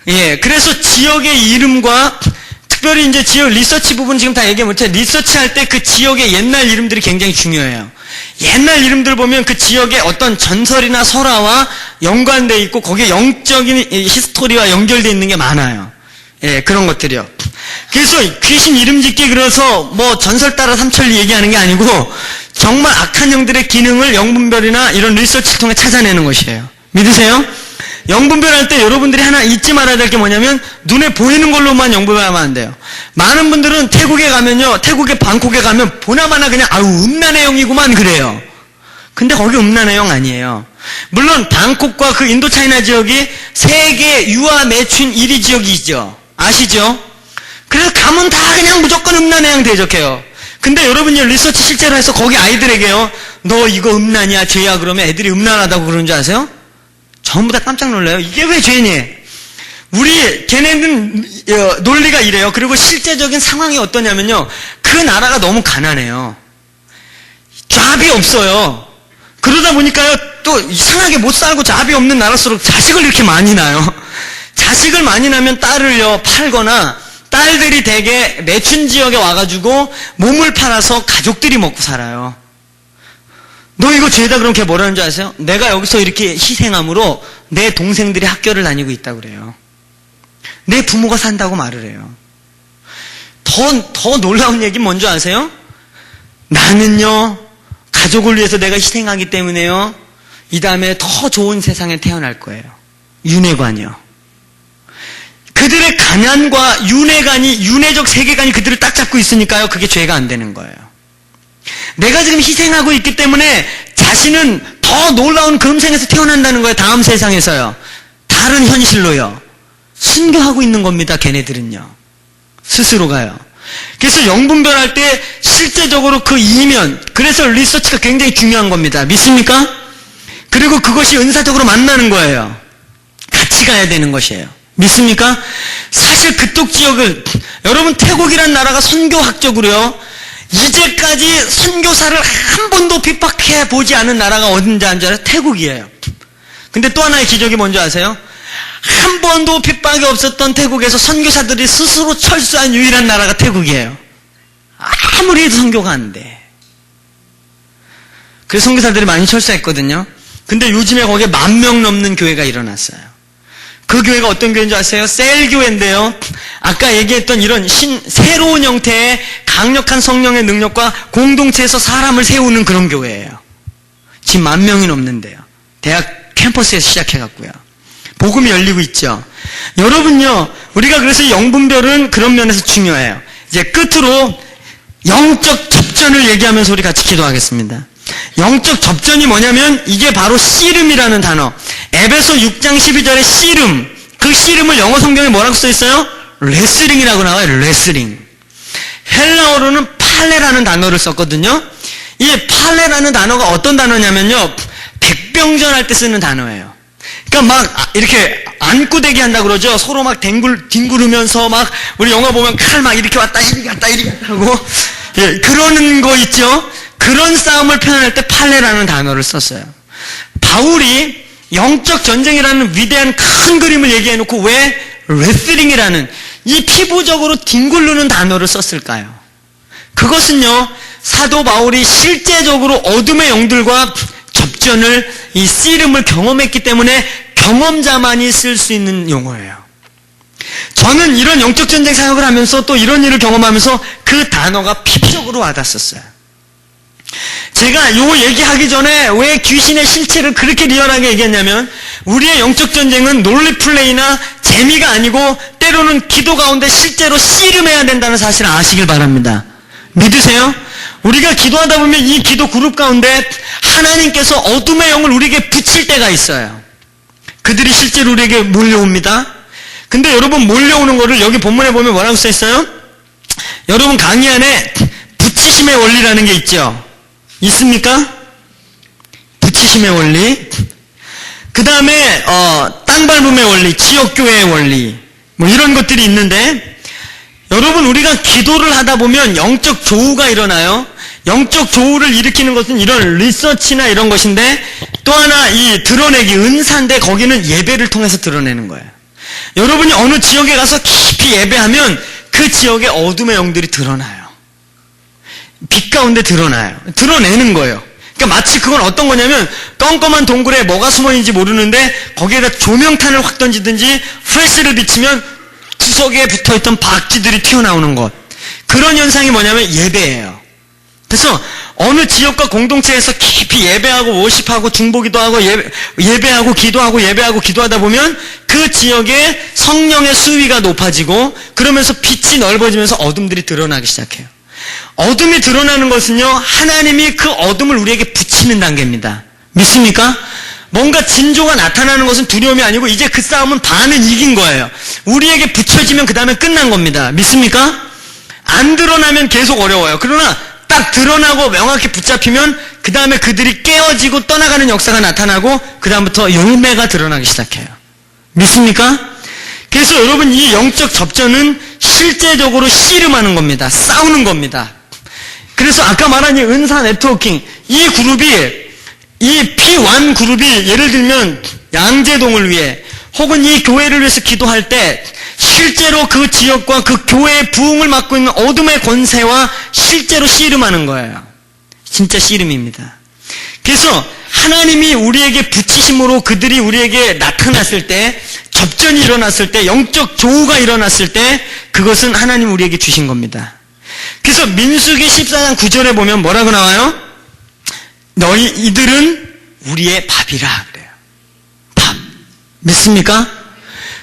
예. 그래서 지역의 이름과 특별히 이제 지역 리서치 부분 지금 다 얘기 못해. 리서치 할 때 그 지역의 옛날 이름들이 굉장히 중요해요. 옛날 이름들 보면 그 지역의 어떤 전설이나 설화와 연관되어 있고 거기에 영적인 히스토리와 연결되어 있는 게 많아요. 예, 그런 것들이요. 그래서 귀신 이름 짓기 그래서 뭐 전설 따라 삼천리 얘기하는 게 아니고 정말 악한 영들의 기능을 영분별이나 이런 리서치를 통해 찾아내는 것이에요. 믿으세요? 영분별할 때 여러분들이 하나 잊지 말아야 될 게 뭐냐면 눈에 보이는 걸로만 영분별하면 안 돼요. 많은 분들은 태국에 가면요. 태국의 방콕에 가면 보나마나 그냥 음란의 영이구만 그래요. 근데 거기 음란의 영 아니에요. 물론 방콕과 그 인도차이나 지역이 세계 유아 매춘 1위 지역이죠. 아시죠? 그래서 가면 다 그냥 무조건 음란의 영 대적해요. 근데 여러분이 리서치 실제로 해서 거기 아이들에게요. 너 이거 음란이야 죄야 그러면 애들이 음란하다고 그러는 줄 아세요? 전부 다 깜짝 놀라요. 이게 왜 죄니? 걔네는 논리가 이래요. 그리고 실제적인 상황이 어떠냐면요. 그 나라가 너무 가난해요. 잡이 없어요. 그러다 보니까요. 또 이상하게 못 살고 잡이 없는 나라일수록 자식을 이렇게 많이 낳아요. 자식을 많이 낳으면 딸을요 팔거나 딸들이 대개 매춘 지역에 와가지고 몸을 팔아서 가족들이 먹고 살아요. 너 이거 죄다 그럼 걔 뭐라는 줄 아세요? 내가 여기서 이렇게 희생함으로 내 동생들이 학교를 다니고 있다고 그래요. 내 부모가 산다고 말을 해요. 더 놀라운 얘기는 뭔지 아세요? 나는요 가족을 위해서 내가 희생하기 때문에요 이 다음에 더 좋은 세상에 태어날 거예요. 윤회관이요. 그들의 가난과 윤회적 세계관이 그들을 딱 잡고 있으니까요 그게 죄가 안 되는 거예요. 내가 지금 희생하고 있기 때문에 자신은 더 놀라운 금생에서 태어난다는 거예요. 다음 세상에서요. 다른 현실로요. 순교하고 있는 겁니다. 걔네들은요. 스스로가요. 그래서 영분별할 때 실제적으로 그 이면, 그래서 리서치가 굉장히 중요한 겁니다. 믿습니까? 그리고 그것이 은사적으로 만나는 거예요. 같이 가야 되는 것이에요. 믿습니까? 사실 그쪽 지역을 여러분 태국이란 나라가 선교학적으로요. 이제까지 선교사를 한 번도 핍박해 보지 않은 나라가 어딘지 알아요? 태국이에요. 근데 또 하나의 기적이 뭔지 아세요? 한 번도 핍박이 없었던 태국에서 선교사들이 스스로 철수한 유일한 나라가 태국이에요. 아무리 해도 선교가 안 돼. 그래서 선교사들이 많이 철수했거든요. 근데 요즘에 거기에 10,000명 넘는 교회가 일어났어요. 그 교회가 어떤 교회인 줄 아세요? 셀교회인데요. 아까 얘기했던 이런 새로운 형태의 강력한 성령의 능력과 공동체에서 사람을 세우는 그런 교회예요. 지금 10,000명이 넘는데요. 대학 캠퍼스에서 시작해갖고요. 복음이 열리고 있죠. 여러분요, 우리가 그래서 영분별은 그런 면에서 중요해요. 이제 끝으로 영적 접전을 얘기하면서 우리 같이 기도하겠습니다. 영적 접전이 뭐냐면 이게 바로 씨름이라는 단어. 에베소 6장 12절에 씨름. 그 씨름을 영어 성경에 뭐라고 써 있어요? 레슬링이라고 나와요. 레슬링. 헬라어로는 팔레라는 단어를 썼거든요. 이 팔레라는 단어가 어떤 단어냐면요. 백병전 할 때 쓰는 단어예요. 그러니까 막 이렇게 안구대기 한다고 그러죠. 서로 막 뒹구르면서 막 우리 영화 보면 칼 막 이렇게 왔다 이리 갔다 이리 갔다 하고 예, 그러는 거 있죠. 그런 싸움을 표현할 때 팔레라는 단어를 썼어요. 바울이 영적 전쟁이라는 위대한 큰 그림을 얘기해놓고 왜 레슬링이라는 이 피부적으로 뒹굴르는 단어를 썼을까요? 그것은요, 사도 바울이 실제적으로 어둠의 영들과 접전을 이 씨름을 경험했기 때문에 경험자만이 쓸 수 있는 용어예요. 저는 이런 영적 전쟁 사역을 하면서 또 이런 일을 경험하면서 그 단어가 핍적으로 와닿았었어요. 제가 요 얘기하기 전에 왜 귀신의 실체를 그렇게 리얼하게 얘기했냐면, 우리의 영적 전쟁은 논리플레이나 재미가 아니고 때로는 기도 가운데 실제로 씨름해야 된다는 사실을 아시길 바랍니다. 믿으세요? 우리가 기도하다 보면 이 기도 그룹 가운데 하나님께서 어둠의 영을 우리에게 붙일 때가 있어요. 그들이 실제로 우리에게 몰려옵니다. 근데 여러분, 몰려오는 거를 여기 본문에 보면 뭐라고 써 있어요? 여러분, 강의 안에 붙이심의 원리라는 게 있죠. 있습니까? 붙이심의 원리. 그 다음에 땅 밟음의 원리, 지역교회의 원리, 뭐 이런 것들이 있는데, 여러분, 우리가 기도를 하다 보면 영적 조우가 일어나요. 영적 조우를 일으키는 것은 이런 리서치나 이런 것인데, 또 하나 이 드러내기, 은사인데 거기는 예배를 통해서 드러내는 거예요. 여러분이 어느 지역에 가서 깊이 예배하면 그 지역의 어둠의 영들이 드러나요. 빛 가운데 드러나요. 드러내는 거예요. 그러니까 마치 그건 어떤 거냐면, 껌껌한 동굴에 뭐가 숨어있는지 모르는데 거기에다 조명탄을 확 던지든지 플래시를 비치면 구석에 붙어있던 박쥐들이 튀어나오는 것. 그런 현상이 뭐냐면 예배예요. 그래서 어느 지역과 공동체에서 깊이 예배하고 워십하고 중보기도 하고 예배하고 기도하고 예배하고 기도하다 보면 그 지역에 성령의 수위가 높아지고, 그러면서 빛이 넓어지면서 어둠들이 드러나기 시작해요. 어둠이 드러나는 것은요, 하나님이 그 어둠을 우리에게 붙이는 단계입니다. 믿습니까? 뭔가 진조가 나타나는 것은 두려움이 아니고 이제 그 싸움은 반은 이긴 거예요. 우리에게 붙여지면 그 다음에 끝난 겁니다. 믿습니까? 안 드러나면 계속 어려워요. 그러나 딱 드러나고 명확히 붙잡히면 그 다음에 그들이 깨어지고 떠나가는 역사가 나타나고 그 다음부터 열매가 드러나기 시작해요. 믿습니까? 그래서 여러분, 이 영적 접전은 실제적으로 씨름하는 겁니다. 싸우는 겁니다. 그래서 아까 말한 이 은사 네트워킹, 이 그룹이, 이 P1 그룹이 예를 들면 양재동을 위해 혹은 이 교회를 위해서 기도할 때 실제로 그 지역과 그 교회의 부흥을 맡고 있는 어둠의 권세와 실제로 씨름하는 거예요. 진짜 씨름입니다. 그래서 하나님이 우리에게 붙이심으로 그들이 우리에게 나타났을 때, 접전이 일어났을 때, 영적 조우가 일어났을 때 그것은 하나님 우리에게 주신 겁니다. 그래서 민수기 14장 9절에 보면 뭐라고 나와요? 이들은 우리의 밥이라 그래요. 밥. 믿습니까?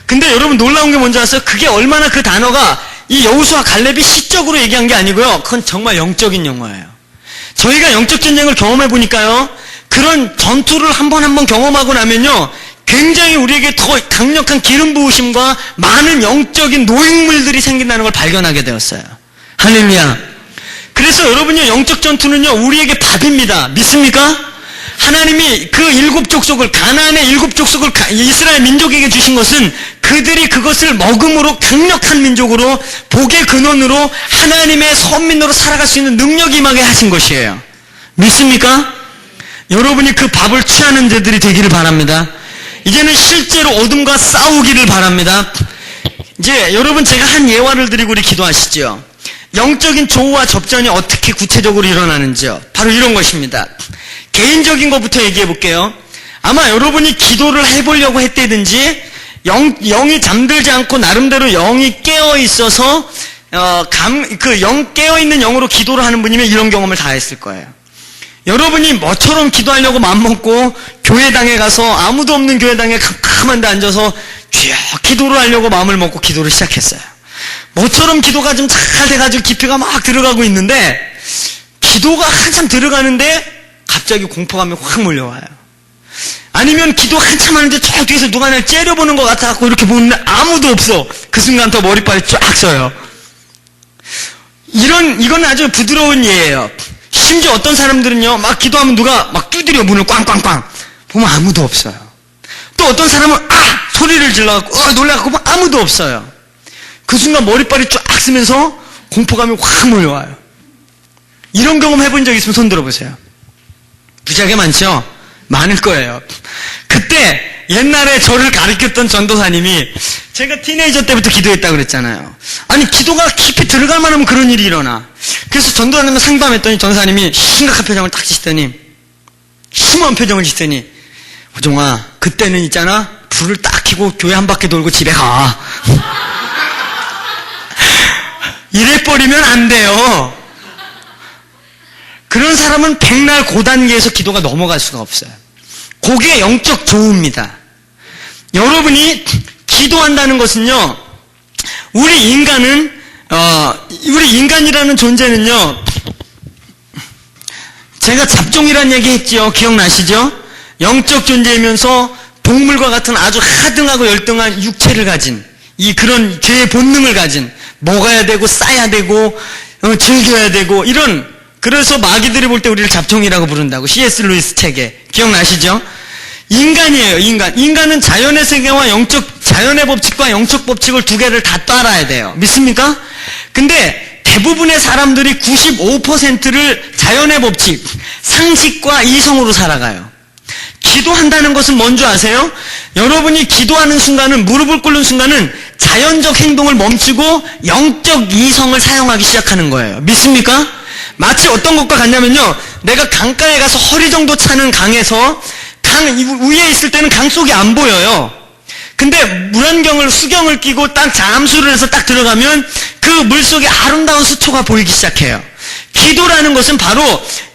근데 여러분, 놀라운 게 뭔지 아세요? 그게 얼마나, 그 단어가 이 여호수아 갈렙이 시적으로 얘기한 게 아니고요, 그건 정말 영적인 용어예요. 저희가 영적 전쟁을 경험해 보니까요, 그런 전투를 한 번 경험하고 나면요, 굉장히 우리에게 더 강력한 기름 부으심과 많은 영적인 노획물들이 생긴다는 걸 발견하게 되었어요. 할렐루야. 그래서 여러분요, 영적 전투는요, 우리에게 밥입니다. 믿습니까? 하나님이 그 7족속을, 가나안의 7족속을 이스라엘 민족에게 주신 것은 그들이 그것을 먹음으로 강력한 민족으로, 복의 근원으로 하나님의 선민으로 살아갈 수 있는 능력이 임하게 하신 것이에요. 믿습니까? 여러분이 그 밥을 취하는 자들이 되기를 바랍니다. 이제는 실제로 어둠과 싸우기를 바랍니다. 이제 여러분, 제가 한 예화를 드리고 우리 기도하시죠. 영적인 조우와 접전이 어떻게 구체적으로 일어나는지요. 바로 이런 것입니다. 개인적인 것부터 얘기해 볼게요. 아마 여러분이 기도를 해보려고 했다든지 영이 잠들지 않고 나름대로 영이 깨어 있어서 영 깨어있는 영으로 기도를 하는 분이면 이런 경험을 다 했을 거예요. 여러분이 뭐처럼 기도하려고 마음먹고 교회당에 가서 아무도 없는 교회당에 캄캄한 데 앉아서 쭉 기도를 하려고 마음을 먹고 기도를 시작했어요. 뭐처럼 기도가 좀 잘 돼가지고 깊이가 막 들어가고 있는데, 기도가 한참 들어가는데 갑자기 공포감이 확 몰려와요. 아니면 기도 한참 하는데 저 뒤에서 누가 날 째려보는 것 같아갖고 이렇게 보는데 아무도 없어. 그 순간부터 머리빨이 쫙 써요. 이건 아주 부드러운 예예요. 심지어 어떤 사람들은요, 막 기도하면 누가 막 두드려 문을 꽝꽝꽝 보면 아무도 없어요. 또 어떤 사람은 소리를 질러갖고 놀라갖고 보면 아무도 없어요. 그 순간 머리빨이 쫙 쓰면서 공포감이 확 몰려와요. 이런 경험 해본 적 있으면 손 들어보세요. 무지하게 많죠? 많을 거예요. 그때 옛날에 저를 가르쳤던 전도사님이, 제가 티네이저 때부터 기도했다고 그랬잖아요. 아니, 기도가 깊이 들어갈 만하면 그런 일이 일어나. 그래서 전도사님과 상담했더니 전도사님이 심각한 표정을 딱 지시더니, 심한 표정을 지시더니, 호종아, 그때는 있잖아, 불을 딱 켜고 교회 한 바퀴 돌고 집에 가. 이래버리면 안 돼요. 그런 사람은 백날 고단계에서 기도가 넘어갈 수가 없어요. 그게 영적 조우입니다. 여러분이 기도한다는 것은요, 우리 인간이라는 존재는요, 제가 잡종이라는 얘기 했죠. 기억나시죠? 영적 존재이면서 동물과 같은 아주 하등하고 열등한 육체를 가진, 그런 죄의 본능을 가진, 먹어야 되고, 싸야 되고, 즐겨야 되고, 그래서 마귀들이 볼 때 우리를 잡종이라고 부른다고. C.S. 루이스 책에. 기억나시죠? 인간이에요, 인간. 인간은 자연의 세계와 자연의 법칙과 영적 법칙을 두 개를 다 따라야 돼요. 믿습니까? 근데 대부분의 사람들이 95%를 자연의 법칙, 상식과 이성으로 살아가요. 기도한다는 것은 뭔지 아세요? 여러분이 기도하는 순간은, 무릎을 꿇는 순간은 자연적 행동을 멈추고 영적 이성을 사용하기 시작하는 거예요. 믿습니까? 마치 어떤 것과 같냐면요, 내가 강가에 가서 허리 정도 차는 강에서 강 위에 있을 때는 강 속이 안 보여요. 근데 수경을 끼고 딱 잠수를 해서 딱 들어가면 그 물속에 아름다운 수초가 보이기 시작해요. 기도라는 것은 바로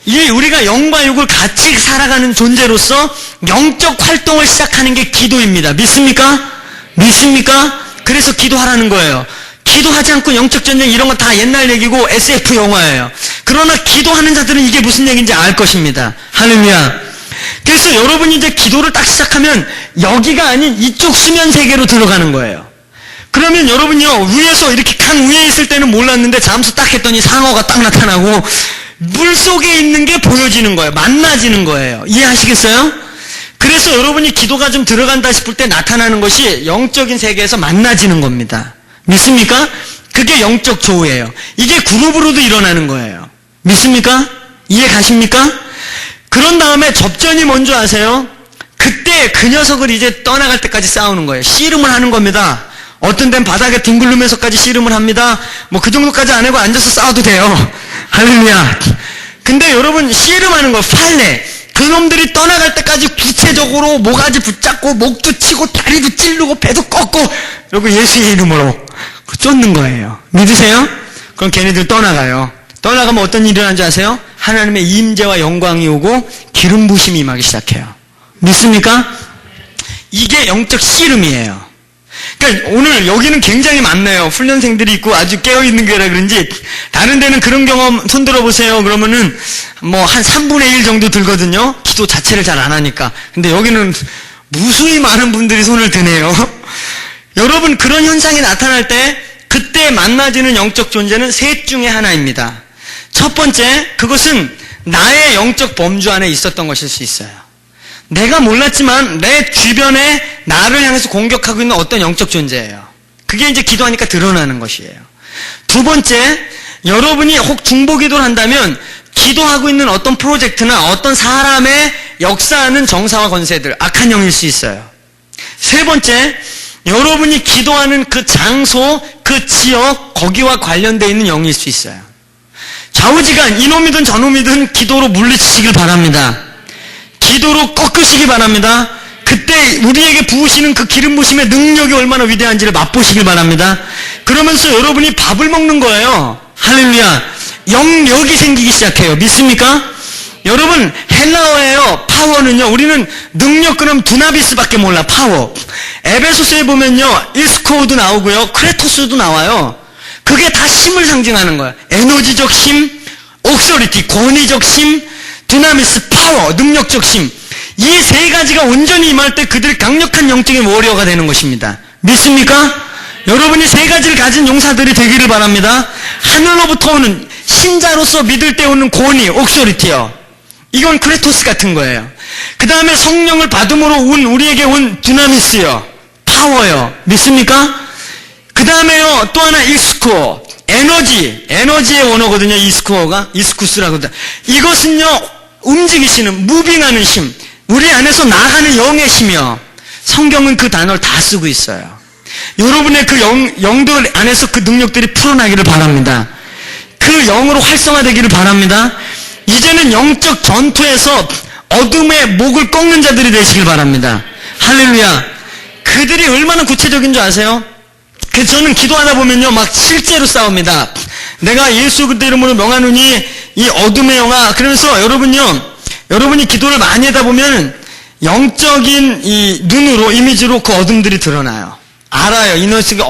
우리가 영과 육을 같이 살아가는 존재로서 영적 활동을 시작하는 게 기도입니다. 믿습니까? 믿습니까? 그래서 기도하라는 거예요. 기도하지 않고 영적 전쟁 이런 거 다 옛날 얘기고 SF 영화예요. 그러나 기도하는 자들은 이게 무슨 얘기인지 알 것입니다. 할렐루야. 그래서 여러분이 이제 기도를 딱 시작하면 여기가 아닌 이쪽 수면 세계로 들어가는 거예요. 그러면 여러분요, 위에서 이렇게 강 위에 있을 때는 몰랐는데 잠수 딱 했더니 상어가 딱 나타나고 물 속에 있는 게 보여지는 거예요. 만나지는 거예요. 이해하시겠어요? 그래서 여러분이 기도가 좀 들어간다 싶을 때 나타나는 것이 영적인 세계에서 만나지는 겁니다. 믿습니까? 그게 영적 조우예요. 이게 그룹으로도 일어나는 거예요. 믿습니까? 이해 가십니까? 그런 다음에 접전이 뭔지 아세요? 그때 그 녀석을 이제 떠나갈 때까지 싸우는 거예요. 씨름을 하는 겁니다. 어떤 데는 바닥에 뒹굴르면서까지 씨름을 합니다. 뭐 그 정도까지 안 하고 앉아서 싸워도 돼요. 할렐루야. 근데 여러분, 씨름하는 거, 팔레. 그놈들이 떠나갈 때까지 구체적으로 모가지 붙잡고 목도 치고 다리도 찌르고 배도 꺾고 그리고 예수의 이름으로 쫓는 거예요. 믿으세요? 그럼 걔네들 떠나가요. 떠나가면 어떤 일이 일어나는지 아세요? 하나님의 임재와 영광이 오고 기름 부심이 임하기 시작해요. 믿습니까? 이게 영적 씨름이에요. 그러니까 오늘 여기는 굉장히 많네요. 훈련생들이 있고 아주 깨어있는 교회라 그런지 다른 데는 그런 경험 손들어 보세요. 그러면은 뭐 한 3분의 1 정도 들거든요. 기도 자체를 잘 안 하니까. 근데 여기는 무수히 많은 분들이 손을 드네요. 여러분, 그런 현상이 나타날 때 그때 만나지는 영적 존재는 셋 중에 하나입니다. 첫 번째, 그것은 나의 영적 범주 안에 있었던 것일 수 있어요. 내가 몰랐지만 내 주변에 나를 향해서 공격하고 있는 어떤 영적 존재예요. 그게 이제 기도하니까 드러나는 것이에요. 두 번째, 여러분이 혹 중보기도를 한다면 기도하고 있는 어떤 프로젝트나 어떤 사람의 역사하는 정사와 권세들, 악한 영일 수 있어요. 세 번째, 여러분이 기도하는 그 장소, 그 지역, 거기와 관련되어 있는 영일 수 있어요. 좌우지간 이놈이든 저놈이든 기도로 물리치시길 바랍니다. 기도로 꺾으시기 바랍니다. 그때 우리에게 부으시는 그 기름 부심의 능력이 얼마나 위대한지를 맛보시길 바랍니다. 그러면서 여러분이 밥을 먹는 거예요. 할렐루야. 영역이 생기기 시작해요. 믿습니까? 여러분, 헬라어예요. 파워는요, 우리는 능력 그럼 두나비스밖에 몰라. 파워. 에베소서에 보면요, 이스코도 나오고요, 크레토스도 나와요. 그게 다 힘을 상징하는 거예요. 에너지적 힘, 옥소리티, 권위적 힘, 두나미스, 파워, 능력적 힘. 이 세 가지가 온전히 임할 때 그들이 강력한 영적인 워리어가 되는 것입니다. 믿습니까? 여러분이 세 가지를 가진 용사들이 되기를 바랍니다. 하늘로부터 오는, 신자로서 믿을 때 오는 권위, 옥소리티요. 이건 크레토스 같은 거예요. 그 다음에 성령을 받음으로 우리에게 온 두나미스요. 파워요. 믿습니까? 그 다음에요, 또 하나 이스쿠어. 에너지의 원어거든요, 이스쿠어가. 이스쿠스라고 합니다. 이것은요, 움직이시는, 무빙하는 힘. 우리 안에서 나가는 영의 힘이요. 성경은 그 단어를 다 쓰고 있어요. 여러분의 그 영들 안에서 그 능력들이 풀어나기를 바랍니다. 그 영으로 활성화되기를 바랍니다. 이제는 영적 전투에서 어둠의 목을 꺾는 자들이 되시길 바랍니다. 할렐루야. 그들이 얼마나 구체적인 줄 아세요? 그래서 저는 기도하다 보면요, 막 실제로 싸웁니다. 내가 예수 그리스도 이름으로 명하노니 이 어둠의 영아, 그러면서 여러분이 기도를 많이 하다 보면 영적인 이 눈으로, 이미지로 그 어둠들이 드러나요. 알아요. 이 녀석이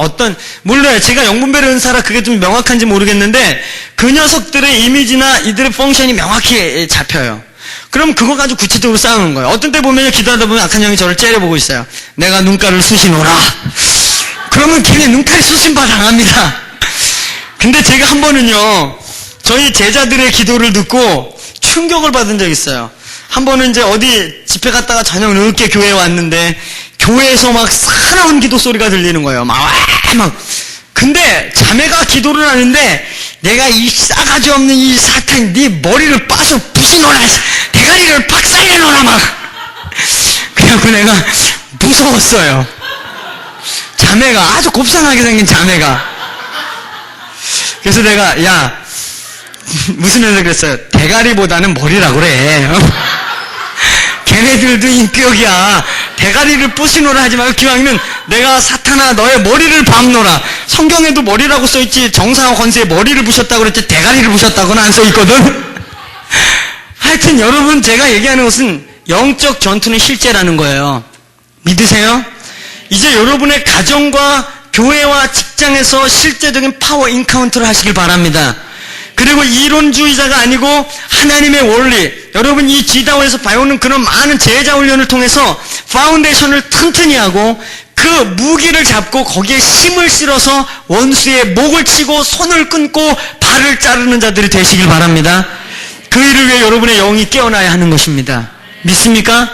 몰라요. 제가 영분별의 은사라 그게 좀 명확한지 모르겠는데, 그 녀석들의 이미지나 이들의 펑션이 명확히 잡혀요. 그럼 그거 가지고 구체적으로 싸우는 거예요. 어떤 때 보면 기도하다 보면 악한 영이 저를 째려보고 있어요. 내가 눈가를 쑤시노라. 그러면 걔네 눈깔이 쑤신바 당합니다. 근데 제가 한 번은요, 저희 제자들의 기도를 듣고 충격을 받은 적이 있어요. 한 번은 이제 어디 집회 갔다가 저녁 늦게 교회에 왔는데, 교회에서 막 사나운 기도 소리가 들리는 거예요. 막. 근데 자매가 기도를 하는데, 내가 이 싸가지 없는 이 사탄, 네 머리를 빠져 부수노라, 대가리를 박살내노라, 막. 그래갖고 내가 무서웠어요. 자매가, 아주 곱상하게 생긴 자매가. 그래서 내가, 야, 무슨 일을 그랬어요? 대가리보다는 머리라고 그래. 걔네들도 인격이야. 대가리를 부시노라 하지 말고 기왕이면 내가 사탄아 너의 머리를 밟노라. 성경에도 머리라고 써있지, 정사와 권세의 머리를 부셨다고 그랬지 대가리를 부셨다고는 안 써있거든. 하여튼 여러분, 제가 얘기하는 것은 영적 전투는 실제라는 거예요. 믿으세요? 이제 여러분의 가정과 교회와 직장에서 실제적인 파워 인카운트를 하시길 바랍니다. 그리고 이론주의자가 아니고 하나님의 원리, 여러분 이 G다운에서 배우는 그런 많은 제자 훈련을 통해서 파운데이션을 튼튼히 하고 그 무기를 잡고 거기에 힘을 실어서 원수의 목을 치고 손을 끊고 발을 자르는 자들이 되시길 바랍니다. 그 일을 위해 여러분의 영이 깨어나야 하는 것입니다. 믿습니까?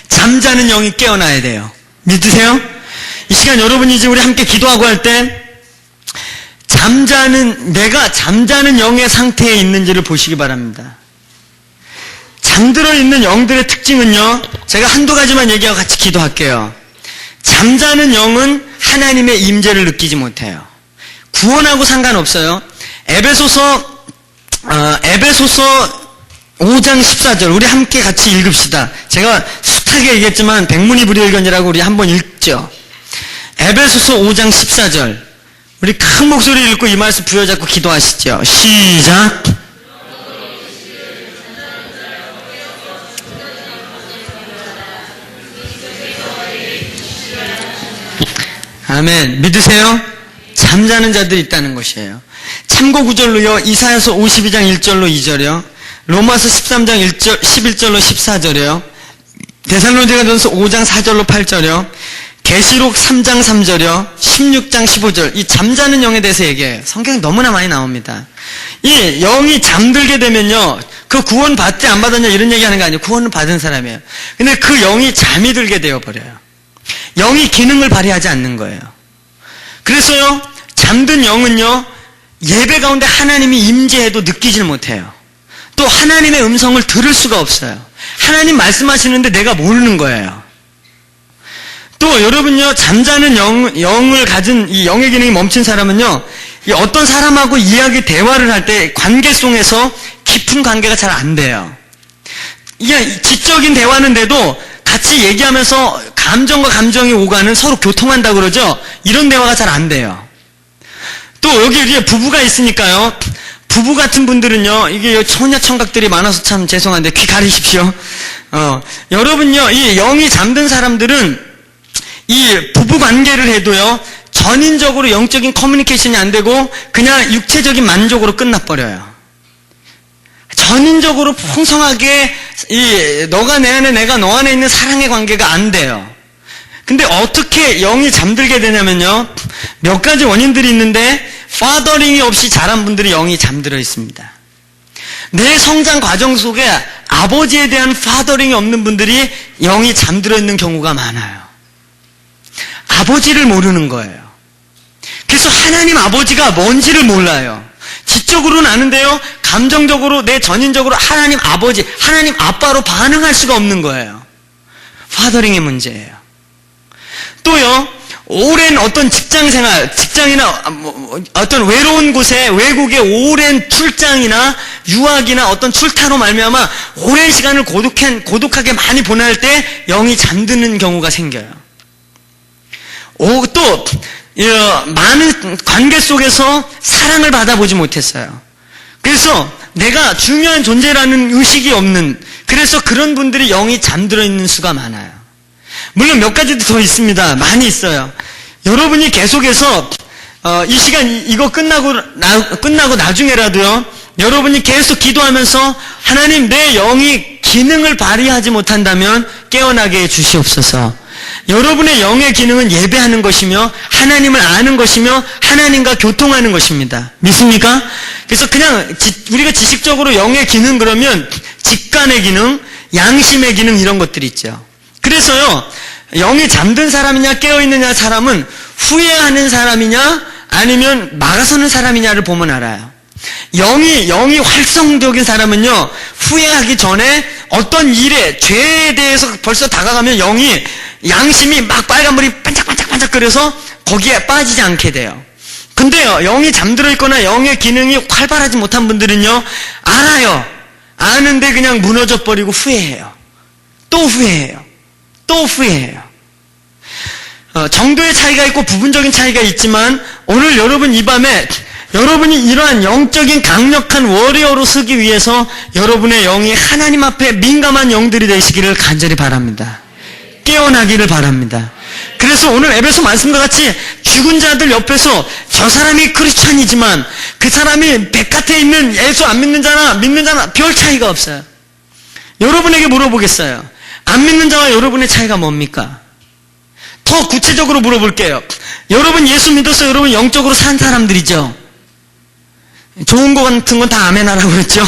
잠자는 영이 깨어나야 돼요. 믿으세요? 이 시간 여러분이 이제 우리 함께 기도하고 할 때 내가 잠자는 영의 상태에 있는지를 보시기 바랍니다. 잠들어 있는 영들의 특징은요, 제가 한두 가지만 얘기하고 같이 기도할게요. 잠자는 영은 하나님의 임재를 느끼지 못해요. 구원하고 상관없어요. 에베소서 5장 14절 우리 함께 같이 읽읍시다. 제가 숱하게 얘기했지만 백문이불여일견이라고 우리 한번 읽죠. 에베소서 5장 14절 우리 큰 목소리 읽고 이 말씀 부여잡고 기도하시죠. 시작. 아멘. 믿으세요? 잠자는 자들이 있다는 것이에요. 참고 구절로요, 이사야서 52장 1절로 2절이요, 로마서 13장 11절로 14절이요, 데살로니가전서 5장 4절로 8절이요, 계시록 3장 3절이요, 16장 15절, 이 잠자는 영에 대해서 얘기해요. 성경에 너무나 많이 나옵니다. 이 영이 잠들게 되면요, 그 구원 받지 안 받았냐 이런 얘기하는 거 아니에요. 구원을 받은 사람이에요. 근데 그 영이 잠이 들게 되어버려요. 영이 기능을 발휘하지 않는 거예요. 그래서요, 잠든 영은요, 예배 가운데 하나님이 임재해도 느끼질 못해요. 또 하나님의 음성을 들을 수가 없어요. 하나님 말씀하시는데 내가 모르는 거예요. 또 여러분요, 잠자는 영을 가진 이 영의 기능이 멈춘 사람은요, 이 어떤 사람하고 대화를 할 때 관계 속에서 깊은 관계가 잘 안 돼요. 이게 지적인 대화는 돼도 같이 얘기하면서 감정과 감정이 오가는, 서로 교통한다고 그러죠? 이런 대화가 잘 안 돼요. 또 여기 우리 부부가 있으니까요, 부부 같은 분들은요, 이게 처녀청각들이 많아서 참 죄송한데 귀 가리십시오. 여러분요, 이 영이 잠든 사람들은 이 부부 관계를 해도요, 전인적으로 영적인 커뮤니케이션이 안 되고 그냥 육체적인 만족으로 끝나버려요. 전인적으로 풍성하게 너가 내 안에 내가 너 안에 있는 사랑의 관계가 안 돼요. 근데 어떻게 영이 잠들게 되냐면요, 몇 가지 원인들이 있는데 파더링이 없이 자란 분들이 영이 잠들어 있습니다. 내 성장 과정 속에 아버지에 대한 파더링이 없는 분들이 영이 잠들어 있는 경우가 많아요. 아버지를 모르는 거예요. 그래서 하나님 아버지가 뭔지를 몰라요. 지적으로는 아는데요, 감정적으로, 내 전인적으로 하나님 아버지, 하나님 아빠로 반응할 수가 없는 거예요. 파더링의 문제예요. 또요, 오랜 어떤 직장이나 어떤 외로운 곳에, 외국에 오랜 출장이나 유학이나 어떤 출타로 말미암아 오랜 시간을 고독하게 많이 보낼 때 영이 잠드는 경우가 생겨요. 또 많은 관계 속에서 사랑을 받아보지 못했어요. 그래서 내가 중요한 존재라는 의식이 없는, 그래서 그런 분들이 영이 잠들어 있는 수가 많아요. 물론 몇 가지도 더 있습니다. 많이 있어요. 여러분이 계속해서 이 시간 이거 끝나고 나중에라도요, 여러분이 계속 기도하면서 하나님, 내 영이 기능을 발휘하지 못한다면 깨어나게 해 주시옵소서. 여러분의 영의 기능은 예배하는 것이며 하나님을 아는 것이며 하나님과 교통하는 것입니다. 믿습니까? 그래서 그냥 우리가 지식적으로 영의 기능 그러면 직관의 기능, 양심의 기능 이런 것들이 있죠. 그래서요, 영이 잠든 사람이냐 깨어있느냐 사람은 후회하는 사람이냐 아니면 막아서는 사람이냐를 보면 알아요. 영이 활성적인 사람은요, 후회하기 전에 어떤 일에, 죄에 대해서 벌써 다가가면 영이, 양심이 막 빨간불이 반짝반짝반짝거려서 거기에 빠지지 않게 돼요. 근데요, 영이 잠들어 있거나 영의 기능이 활발하지 못한 분들은요, 알아요. 아는데 그냥 무너져 버리고 후회해요. 또 후회해요. 또 후회해요. 정도의 차이가 있고 부분적인 차이가 있지만 오늘 여러분 이 밤에 여러분이 이러한 영적인 강력한 워리어로 서기 위해서 여러분의 영이 하나님 앞에 민감한 영들이 되시기를 간절히 바랍니다. 깨어나기를 바랍니다. 그래서 오늘 에베소 말씀과 같이 죽은 자들 옆에서 저 사람이 크리스찬이지만 그 사람이 백같에 있는 예수 안 믿는 자나 믿는 자나 별 차이가 없어요. 여러분에게 물어보겠어요. 안 믿는 자와 여러분의 차이가 뭡니까? 더 구체적으로 물어볼게요. 여러분 예수 믿어서 여러분 영적으로 산 사람들이죠? 좋은 거 같은 건 다 아멘 하라고 그랬죠?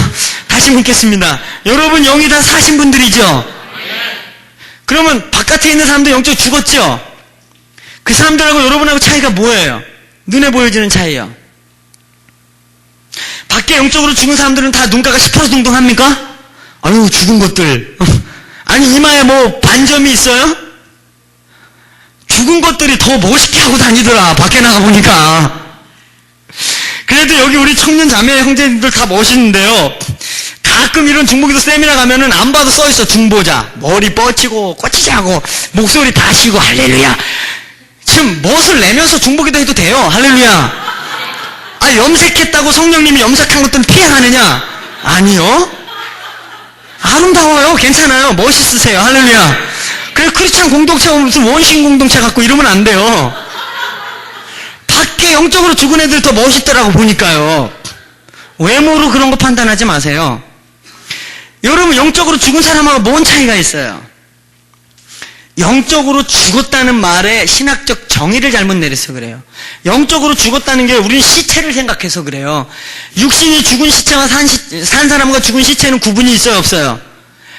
다시 묻겠습니다. 여러분 영이 다 사신 분들이죠? 그러면 바깥에 있는 사람들 영적으로 죽었죠? 그 사람들하고 여러분하고 차이가 뭐예요? 눈에 보여지는 차이요. 밖에 영적으로 죽은 사람들은 다 눈가가 시퍼둥둥합니까? 아유, 죽은 것들. 아니, 이마에 뭐 반점이 있어요? 죽은 것들이 더 멋있게 하고 다니더라, 밖에 나가보니까. 그래도 여기 우리 청년 자매 형제님들 다 멋있는데요. 가끔 이런 중보기도 세미나 가면은 안 봐도 써있어, 중보자. 머리 뻗치고, 꼬치자고, 목소리 다시고, 할렐루야. 지금 멋을 내면서 중보기도 해도 돼요, 할렐루야. 아, 염색했다고 성령님이 염색한 것들은 피해가느냐? 아니요. 아름다워요, 괜찮아요, 멋있으세요, 할렐루야. 그래, 크리스찬 공동체가 무슨 원신 공동체 갖고 이러면 안 돼요. 밖에 영적으로 죽은 애들 더 멋있더라고 보니까요. 외모로 그런 거 판단하지 마세요. 여러분, 영적으로 죽은 사람하고 뭔 차이가 있어요? 영적으로 죽었다는 말에 신학적 정의를 잘못 내려서 그래요. 영적으로 죽었다는 게 우리는 시체를 생각해서 그래요. 육신이 죽은 시체와 산 사람과 죽은 시체는 구분이 있어요, 없어요?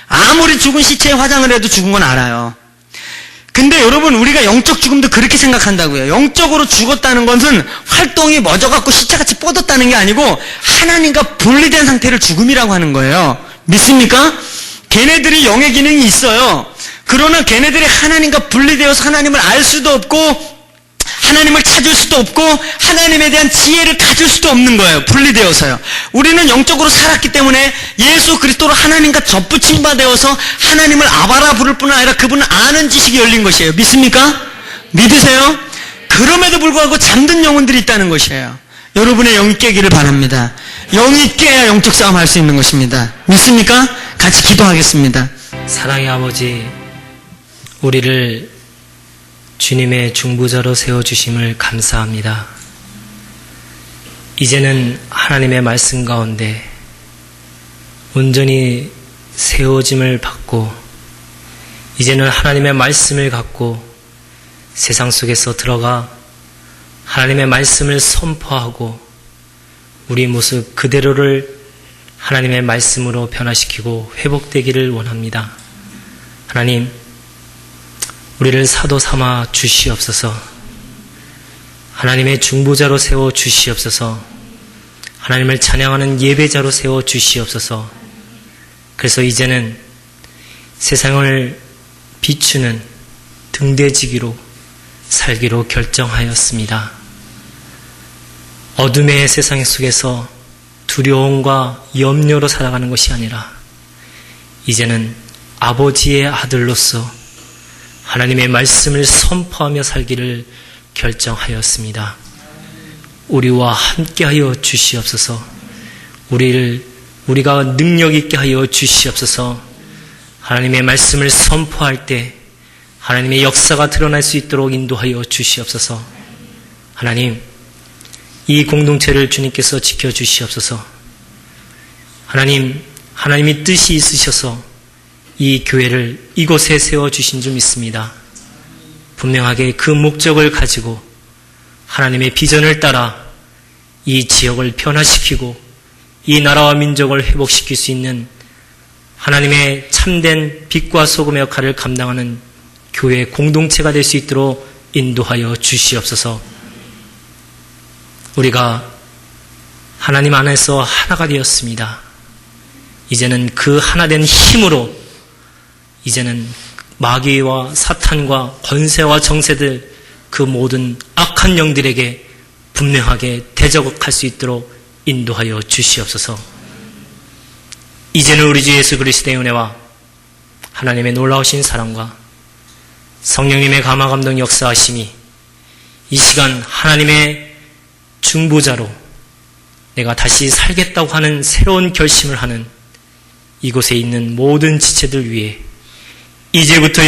아무리 죽은 시체에 화장을 해도 죽은 건 알아요. 근데 여러분, 우리가 영적 죽음도 그렇게 생각한다고요. 영적으로 죽었다는 것은 활동이 멎어갖고 시체같이 뻗었다는 게 아니고 하나님과 분리된 상태를 죽음이라고 하는 거예요. 믿습니까? 걔네들이 영의 기능이 있어요. 그러나 걔네들이 하나님과 분리되어서 하나님을 알 수도 없고 하나님을 찾을 수도 없고 하나님에 대한 지혜를 가질 수도 없는 거예요. 분리되어서요. 우리는 영적으로 살았기 때문에 예수 그리스도로 하나님과 접붙임 바 되어서 하나님을 아바라 부를 뿐 아니라 그분을 아는 지식이 열린 것이에요. 믿습니까? 믿으세요? 그럼에도 불구하고 잠든 영혼들이 있다는 것이에요. 여러분의 영이 깨기를 바랍니다. 영이 깨야 영적 싸움 할 수 있는 것입니다. 믿습니까? 같이 기도하겠습니다. 사랑의 아버지, 우리를 주님의 중보자로 세워주심을 감사합니다. 이제는 하나님의 말씀 가운데 온전히 세워짐을 받고 이제는 하나님의 말씀을 갖고 세상 속에서 들어가 하나님의 말씀을 선포하고 우리 모습 그대로를 하나님의 말씀으로 변화시키고 회복되기를 원합니다. 하나님, 우리를 사도 삼아 주시옵소서. 하나님의 중보자로 세워 주시옵소서. 하나님을 찬양하는 예배자로 세워 주시옵소서. 그래서 이제는 세상을 비추는 등대지기로 살기로 결정하였습니다. 어둠의 세상 속에서 두려움과 염려로 살아가는 것이 아니라 이제는 아버지의 아들로서 하나님의 말씀을 선포하며 살기를 결정하였습니다. 우리와 함께하여 주시옵소서. 우리가 능력 있게 하여 주시옵소서. 하나님의 말씀을 선포할 때 하나님의 역사가 드러날 수 있도록 인도하여 주시옵소서. 하나님, 이 공동체를 주님께서 지켜주시옵소서. 하나님이 뜻이 있으셔서 이 교회를 이곳에 세워주신 줄 믿습니다. 분명하게 그 목적을 가지고 하나님의 비전을 따라 이 지역을 변화시키고 이 나라와 민족을 회복시킬 수 있는 하나님의 참된 빛과 소금의 역할을 감당하는 교회 공동체가 될 수 있도록 인도하여 주시옵소서. 우리가 하나님 안에서 하나가 되었습니다. 이제는 그 하나된 힘으로 이제는 마귀와 사탄과 권세와 정세들 그 모든 악한 영들에게 분명하게 대적할 수 있도록 인도하여 주시옵소서. 이제는 우리 주 예수 그리스도의 은혜와 하나님의 놀라우신 사랑과 성령님의 감화 감동 역사하심이 이 시간 하나님의 중보자로 내가 다시 살겠다고 하는 새로운 결심을 하는 이곳에 있는 모든 지체들 위해 이제부터